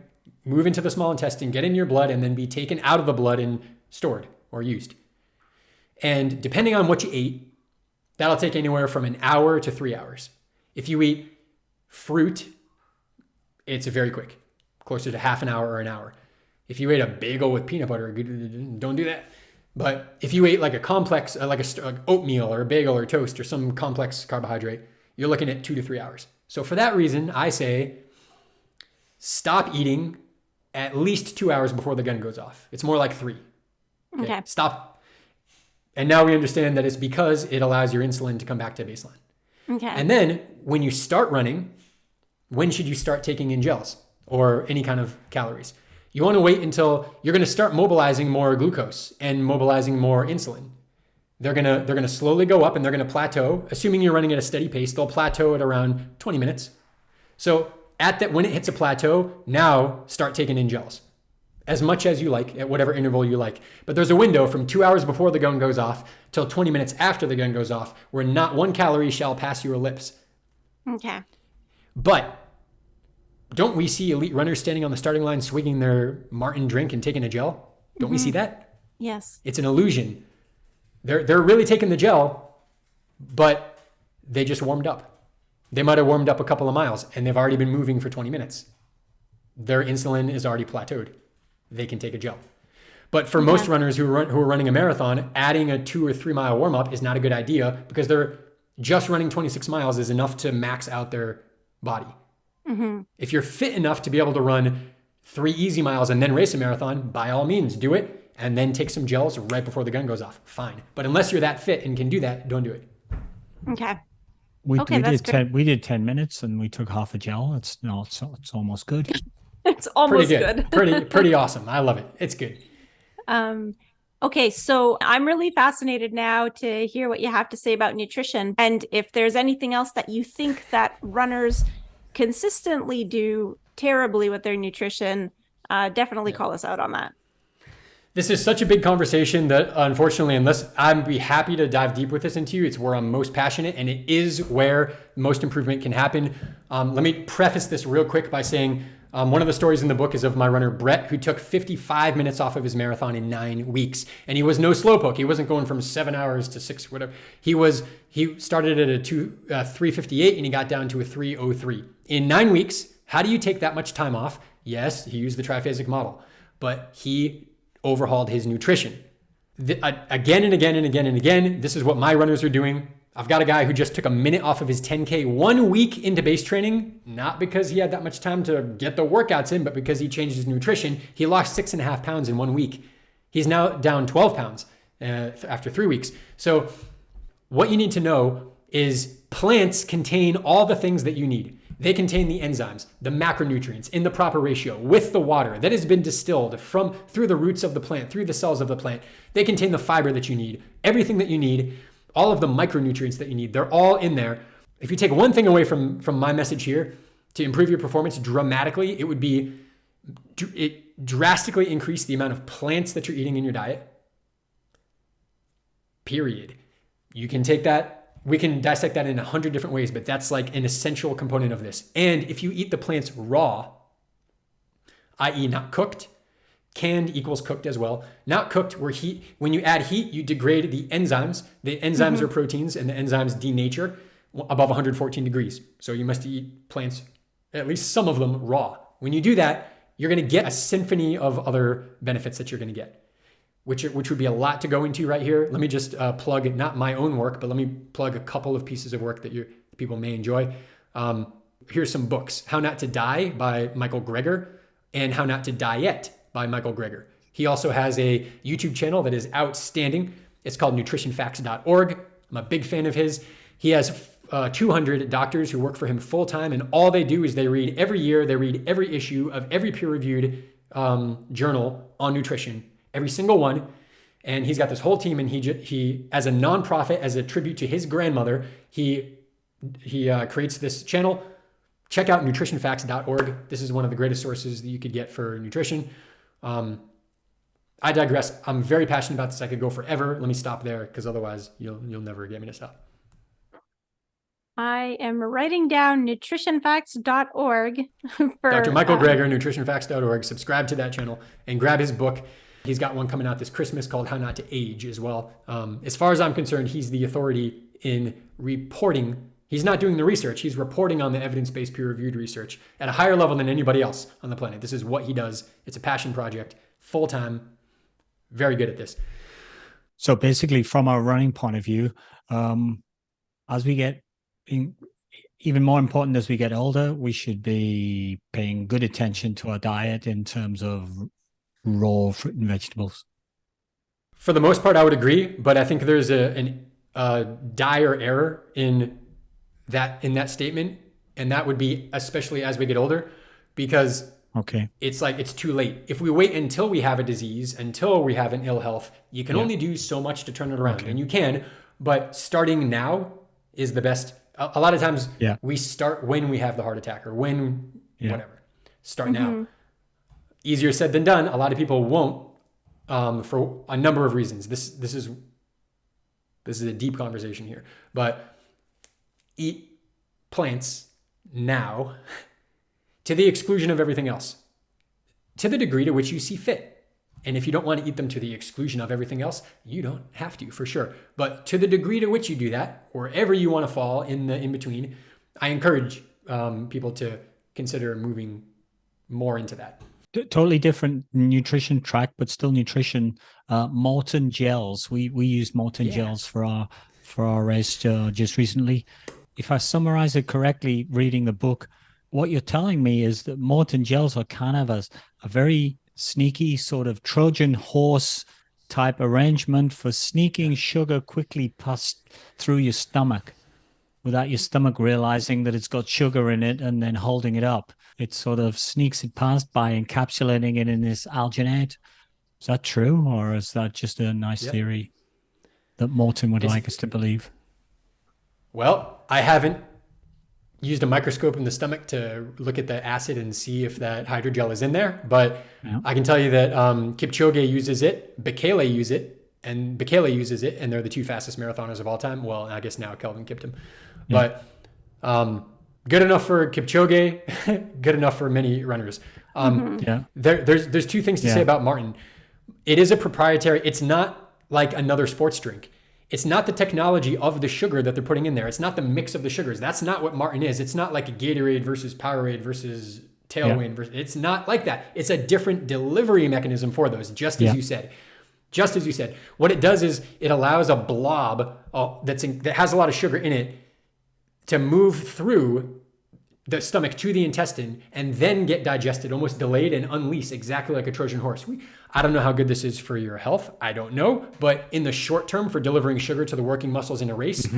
move into the small intestine, get in your blood, and then be taken out of the blood and stored or used. And depending on what you ate, that'll take anywhere from an hour to 3 hours. If you eat fruit, it's very quick, closer to half an hour or an hour. If you ate a bagel with peanut butter, don't do that. But if you ate like a complex, like oatmeal or a bagel or toast or some complex carbohydrate, you're looking at 2 to 3 hours. So for that reason, I say stop eating at least 2 hours before the gun goes off. It's more like 3. Okay. Stop. And now we understand that it's because it allows your insulin to come back to baseline. Okay. And then when you start running, when should you start taking in gels or any kind of calories? You want to wait until you're going to start mobilizing more glucose and mobilizing more insulin. They're going to slowly go up and they're going to plateau. Assuming you're running at a steady pace, they'll plateau at around 20 minutes. So when it hits a plateau, now start taking in gels as much as you like at whatever interval you like. But there's a window from 2 hours before the gun goes off till 20 minutes after the gun goes off where not 1 calorie shall pass your lips. Okay. But don't we see elite runners standing on the starting line swigging their Maurten drink and taking a gel? Don't we see that? Yes. It's an illusion. They're really taking the gel, but they just warmed up. They might have warmed up a couple of miles and they've already been moving for 20 minutes. Their insulin is already plateaued. They can take a gel. But for most runners who are running a marathon, adding a 2 or 3 mile warm up is not a good idea because they're just running 26 miles is enough to max out their body. If you're fit enough to be able to run 3 easy miles and then race a marathon, by all means do it and then take some gels right before the gun goes off. Fine. But unless you're that fit and can do that, don't do it. Okay. We did 10 minutes and we took half a gel. It's almost good. It's almost good. pretty awesome. I love it. It's good. Okay, so I'm really fascinated now to hear what you have to say about nutrition. And if there's anything else that you think that runners consistently do terribly with their nutrition, definitely call us out on that. This is such a big conversation that unfortunately, unless I'd be happy to dive deep with this into you, it's where I'm most passionate and it is where most improvement can happen. Let me preface this real quick by saying One of the stories in the book is of my runner Brett, who took 55 minutes off of his marathon in 9 weeks. And he was no slowpoke. He wasn't going from 7 hours to 6, whatever. He started at a 3:58 and he got down to a 3:03. In 9 weeks, how do you take that much time off? Yes, he used the Triphasic Model, but he overhauled his nutrition. Again and again and again and again, this is what my runners are doing. I've got a guy who just took a minute off of his 10K 1 week into base training, not because he had that much time to get the workouts in, but because he changed his nutrition. He lost 6.5 pounds in 1 week. He's now down 12 pounds after 3 weeks. So what you need to know is plants contain all the things that you need. They contain the enzymes, the macronutrients in the proper ratio with the water that has been distilled through the roots of the plant, through the cells of the plant. They contain the fiber that you need, everything that you need. All of the micronutrients that you need, they're all in there. If you take one thing away from my message here to improve your performance dramatically, it would be it drastically increase the amount of plants that you're eating in your diet. Period. You can take that, we can dissect that in 100 different ways, but that's like an essential component of this. And if you eat the plants raw, i.e. not cooked, canned equals cooked as well. Not cooked, where when you add heat, you degrade the enzymes. The enzymes are proteins and the enzymes denature above 114 degrees. So you must eat plants, at least some of them, raw. When you do that, you're going to get a symphony of other benefits that you're going to get, which would be a lot to go into right here. Let me just plug, not my own work, but let me plug a couple of pieces of work that people may enjoy. Here's some books. How Not to Die by Michael Greger and How Not to Diet by Michael Greger. He also has a YouTube channel that is outstanding. It's called nutritionfacts.org. I'm a big fan of his. He has 200 doctors who work for him full time, and all they do is they read every issue of every peer-reviewed journal on nutrition, every single one. And he's got this whole team, and he as a nonprofit, as a tribute to his grandmother, he creates this channel. Check out nutritionfacts.org. This is one of the greatest sources that you could get for nutrition. I digress. I'm very passionate about this. I could go forever. Let me stop there, because otherwise you'll never get me to stop. I am writing down nutritionfacts.org for Dr. Michael Greger, nutritionfacts.org. Subscribe to that channel and grab his book. He's got one coming out this Christmas called How Not to Age as well. As far as I'm concerned, he's the authority in reporting. He's not doing the research. He's reporting on the evidence-based peer-reviewed research at a higher level than anybody else on the planet. This is what he does. It's a passion project, full-time, very good at this. So basically, from a running point of view, as we get even more important as we get older, we should be paying good attention to our diet in terms of raw fruit and vegetables. For the most part, I would agree, but I think there's a dire error in that statement, and that would be especially as we get older, because it's like it's too late. If we wait until we have a disease, until we have an ill health, you can only do so much to turn it around, and you can, but starting now is the best. A lot of times we start when we have the heart attack or when whatever. Start now. Easier said than done. A lot of people won't for a number of reasons. This is a deep conversation here, but eat plants now to the exclusion of everything else, to the degree to which you see fit. And if you don't want to eat them to the exclusion of everything else, you don't have to, for sure. But to the degree to which you do that, wherever you want to fall in the in-between, I encourage people to consider moving more into that. Totally different nutrition track, but still nutrition. Maurten gels. We used Maurten gels for our race just recently. If I summarize it correctly, reading the book, what you're telling me is that Maurten gels are kind of a very sneaky sort of Trojan horse type arrangement for sneaking sugar quickly past through your stomach without your stomach realizing that it's got sugar in it and then holding it up. It sort of sneaks it past by encapsulating it in this alginate. Is that true, or is that just a nice theory that Maurten would like us to believe? Well, I haven't used a microscope in the stomach to look at the acid and see if that hydrogel is in there, but I can tell you that Kipchoge uses it, Bekele uses it, and they're the two fastest marathoners of all time. Well, I guess now Kelvin kipped him, but Good enough for Kipchoge, good enough for many runners. There's two things to say about Maurten. It is a proprietary. It's not like another sports drink. It's not the technology of the sugar that they're putting in there. It's not the mix of the sugars. That's not what Maurten is. It's not like a Gatorade versus Powerade versus Tailwind. It's not like that. It's a different delivery mechanism for those, just as you said. Just as you said. What it does is it allows a blob that has a lot of sugar in it to move through the stomach to the intestine and then get digested, almost delayed and unleashed, exactly like a Trojan horse. I don't know how good this is for your health. I don't know. But in the short term, for delivering sugar to the working muscles in a race,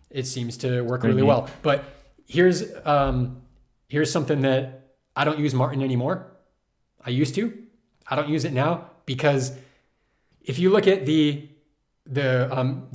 it seems to work really well. But here's something that I don't use Maurten anymore. I used to. I don't use it now because if you look at the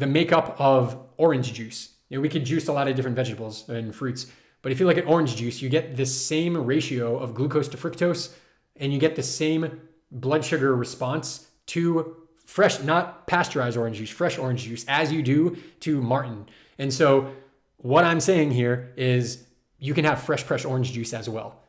makeup of orange juice, we could juice a lot of different vegetables and fruits. But if you look at orange juice, you get this same ratio of glucose to fructose, and you get the same blood sugar response to fresh, not pasteurized orange juice, fresh orange juice, as you do to Maurten. And so what I'm saying here is you can have fresh orange juice as well,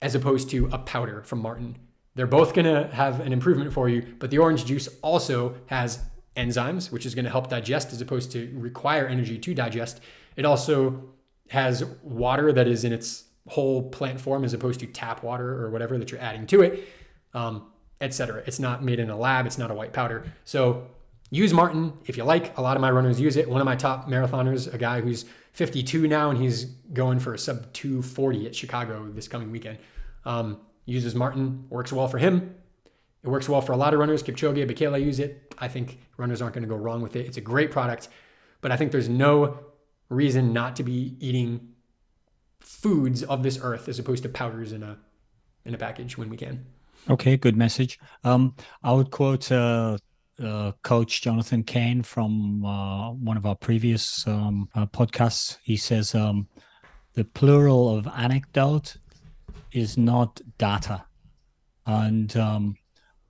as opposed to a powder from Maurten. They're both going to have an improvement for you, but the orange juice also has enzymes, which is going to help digest as opposed to require energy to digest. It also has water that is in its whole plant form as opposed to tap water or whatever that you're adding to it, etc. It's not made in a lab. It's not a white powder. So use Maurten if you like. A lot of my runners use it. One of my top marathoners, a guy who's 52 now, and he's going for a sub 240 at Chicago this coming weekend, uses Maurten. Works well for him. It works well for a lot of runners. Kipchoge, Bekele use it. I think runners aren't going to go wrong with it. It's a great product, but I think there's no reason not to be eating foods of this earth as opposed to powders in a package when we can. Okay, good message. I would quote Coach Jonathan Kane from one of our previous podcasts. He says the plural of anecdote is not data, and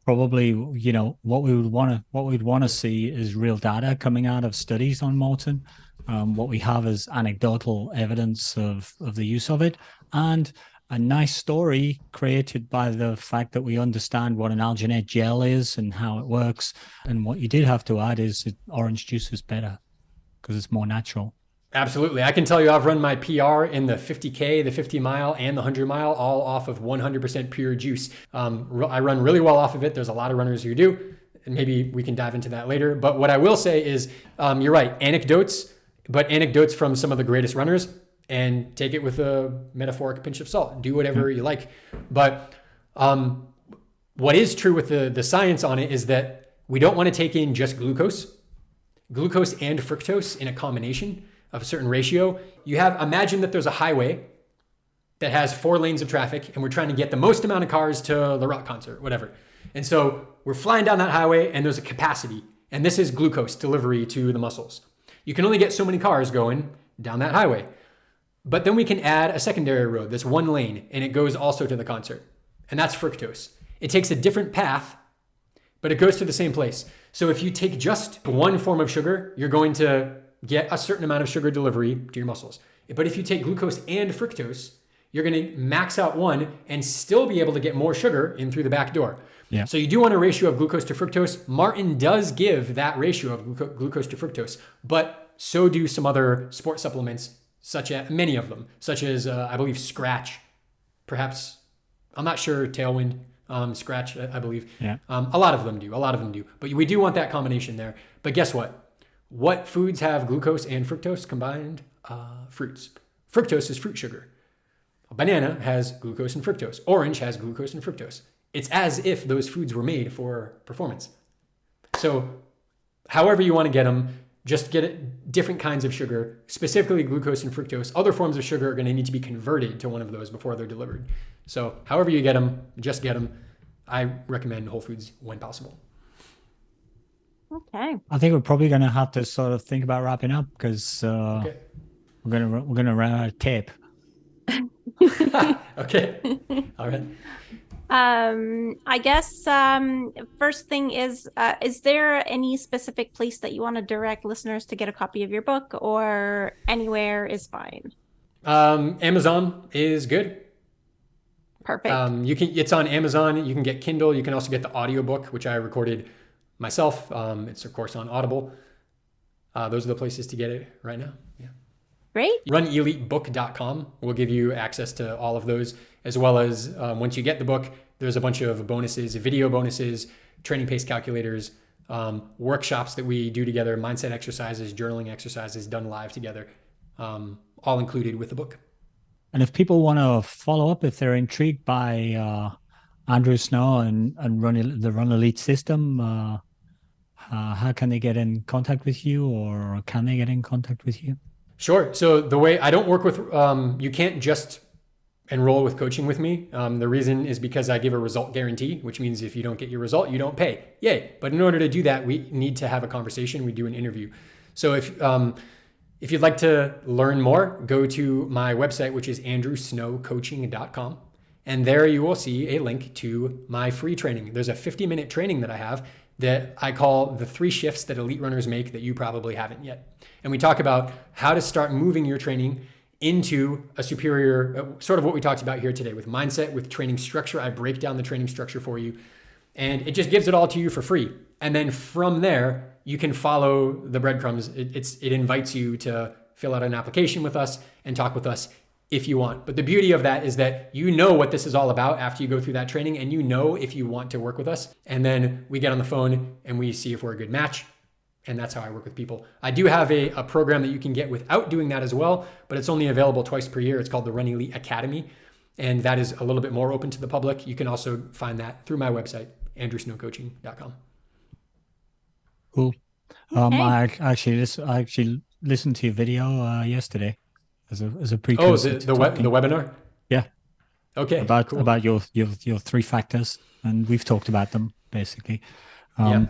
probably what we'd want to see is real data coming out of studies on Maurten. What we have is anecdotal evidence of the use of it, and a nice story created by the fact that we understand what an alginate gel is and how it works. And what you did have to add is that orange juice is better because it's more natural. Absolutely. I can tell you I've run my PR in the 50K, the 50 mile, and the 100 mile, all off of 100% pure juice. I run really well off of it. There's a lot of runners who do, and maybe we can dive into that later. But what I will say is, you're right, anecdotes from some of the greatest runners, and take it with a metaphoric pinch of salt. Do whatever you like. But what is true with the science on it is that we don't want to take in just glucose and fructose in a combination of a certain ratio. Imagine that there's a highway that has 4 lanes of traffic, and we're trying to get the most amount of cars to the rock concert, whatever. And so we're flying down that highway, and there's a capacity, and this is glucose delivery to the muscles. You can only get so many cars going down that highway. But then we can add a secondary road that's 1 lane, and it goes also to the concert. And that's fructose. It takes a different path, but it goes to the same place. So if you take just one form of sugar, you're going to get a certain amount of sugar delivery to your muscles. But if you take glucose and fructose, you're going to max out one and still be able to get more sugar in through the back door. Yeah. So you do want a ratio of glucose to fructose. Maurten does give that ratio of glucose to fructose, but so do some other sport supplements, such as many of them, such as I believe Scratch, perhaps, I'm not sure, Tailwind, Scratch, I believe. Yeah. A lot of them do. But we do want that combination there. But guess what? What foods have glucose and fructose combined? Fruits. Fructose is fruit sugar. A banana has glucose and fructose. Orange has glucose and fructose. It's as if those foods were made for performance. So however you want to get them, just get different kinds of sugar, specifically glucose and fructose. Other forms of sugar are going to need to be converted to one of those before they're delivered. So however you get them, just get them. I recommend whole foods when possible. Okay. I think we're probably going to have to sort of think about wrapping up because we're going to run out of tape. Okay. All right. I guess first thing is there any specific place that you want to direct listeners to get a copy of your book, or anywhere is fine? Amazon is good. Perfect. It's on Amazon. You can get Kindle. You can also get the audiobook, which I recorded myself. It's of course on Audible. Those are the places to get it right now. Yeah. Great. RunEliteBook.com will give you access to all of those, as well as once you get the book, there's a bunch of bonuses, video bonuses, training pace calculators, workshops that we do together, mindset exercises, journaling exercises done live together, all included with the book. And if people want to follow up, if they're intrigued by Andrew Snow and the Run Elite system, how can they get in contact with you, or can they get in contact with you? Sure. So the way I don't work with, you can't just enroll with coaching with me. The reason is because I give a result guarantee, which means if you don't get your result, you don't pay. Yay. But in order to do that, we need to have a conversation. We do an interview. So if you'd like to learn more, go to my website, which is andrewsnowcoaching.com. And there you will see a link to my free training. There's a 50-minute training that I have that I call the 3 shifts that elite runners make that you probably haven't yet. And we talk about how to start moving your training into a superior, sort of what we talked about here today with mindset, with training structure. I break down the training structure for you, and it just gives it all to you for free. And then from there, you can follow the breadcrumbs. It invites you to fill out an application with us and talk with us if you want. But the beauty of that is that you know what this is all about after you go through that training, and you know if you want to work with us. And then we get on the phone and we see if we're a good match. And that's how I work with people. I do have a program that you can get without doing that as well, but it's only available twice per year. It's called the Run Elite Academy. And that is a little bit more open to the public. You can also find that through my website, andrewsnowcoaching.com. Cool. Okay. I actually listened to your video yesterday as a Oh, precursor. the webinar? Yeah. Okay. About your 3 factors, and we've talked about them basically. Yeah.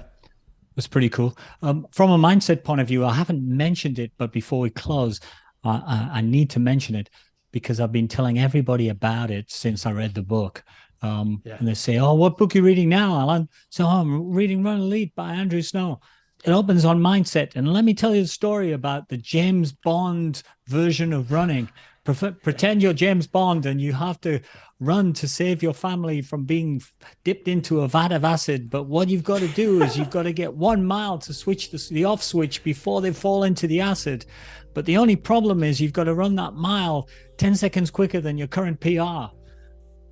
It's pretty cool. From a mindset point of view, I haven't mentioned it, but before we close, I need to mention it because I've been telling everybody about it since I read the book. And they say, "Oh, what book are you reading now, Alan?" So I'm reading Run Elite by Andrew Snow. It opens on mindset. And let me tell you the story about the James Bond version of running. Pretend you're James Bond and you have to run to save your family from being dipped into a vat of acid. But what you've got to do is you've got to get 1 mile to switch the off switch before they fall into the acid. But the only problem is you've got to run that mile 10 seconds quicker than your current PR.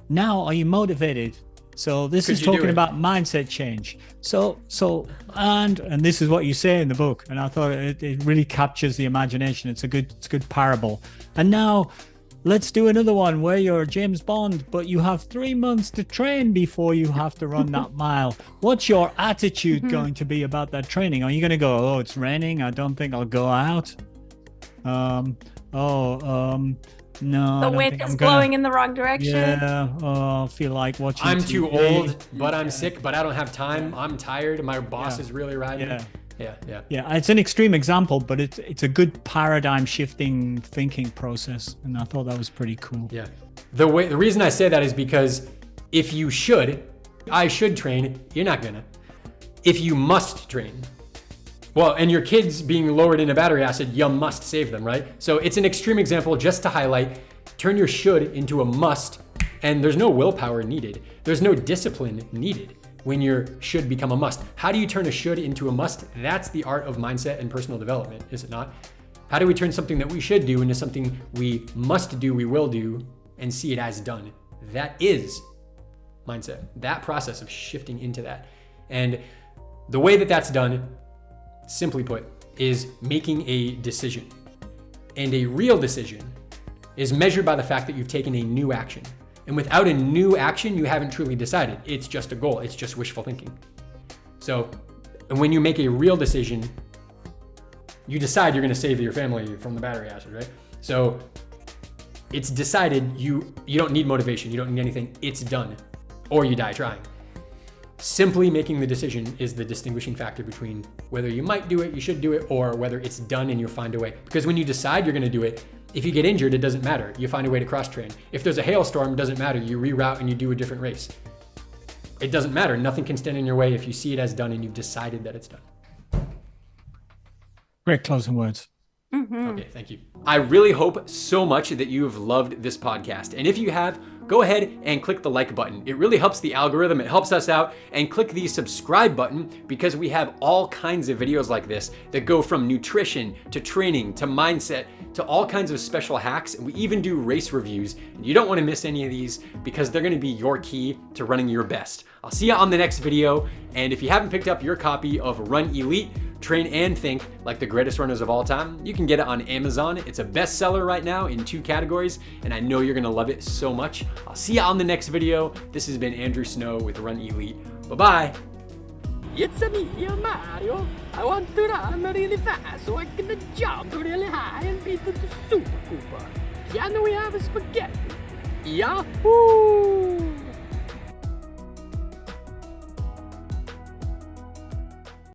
Now, are you motivated? So this is talking about mindset change. And this is what you say in the book. And I thought it really captures the imagination. It's a good parable. And now let's do another one where you're James Bond, but you have 3 months to train before you have to run that mile. What's your attitude going to be about that training? Are you going to go, "Oh, it's raining, I don't think I'll go out"? No, The wind is blowing in the wrong direction. Yeah, I feel like watching I'm TV. too old, but I'm sick, but I don't have time. I'm tired. My boss is really riding. Yeah. It's an extreme example, but it's a good paradigm shifting thinking process, and I thought that was pretty cool. Yeah. The reason I say that is because if I should train, you're not gonna. If you must train, well, and your kids being lowered into battery acid, you must save them, right? So it's an extreme example just to highlight, turn your should into a must, and there's no willpower needed. There's no discipline needed when your should become a must. How do you turn a should into a must? That's the art of mindset and personal development, is it not? How do we turn something that we should do into something we must do, we will do, and see it as done? That is mindset, that process of shifting into that. And the way that that's done, simply put, is making a decision. And a real decision is measured by the fact that you've taken a new action. And without a new action, you haven't truly decided. It's just a goal. It's just wishful thinking. So when you make a real decision, you decide you're going to save your family from the battery acid, right? So it's decided. You don't need motivation. You don't need anything. It's done, or you die trying. Simply making the decision is the distinguishing factor between whether you might do it, you should do it, or whether it's done and you'll find a way. Because when you decide you're going to do it, if you get injured, it doesn't matter. You find a way to cross train. If there's a hailstorm, it doesn't matter. You reroute and you do a different race. It doesn't matter. Nothing can stand in your way if you see it as done and you've decided that it's done. Great closing words. Okay, thank you. I really hope so much that you've loved this podcast. And if you have, go ahead and click the like button. It really helps the algorithm, it helps us out. And click the subscribe button because we have all kinds of videos like this that go from nutrition to training to mindset to all kinds of special hacks. And we even do race reviews. And you don't want to miss any of these because they're going to be your key to running your best. I'll see you on the next video. And if you haven't picked up your copy of Run Elite, Train and Think Like the Greatest Runners of All Time, you can get it on Amazon. It's a bestseller right now in 2 categories, and I know you're gonna love it so much. I'll see you on the next video. This has been Andrew Snow with Run Elite. Bye-bye. It's me, Mario. I want to run really fast so I can jump really high and beat the Super Cooper. Can we have a spaghetti? Yahoo!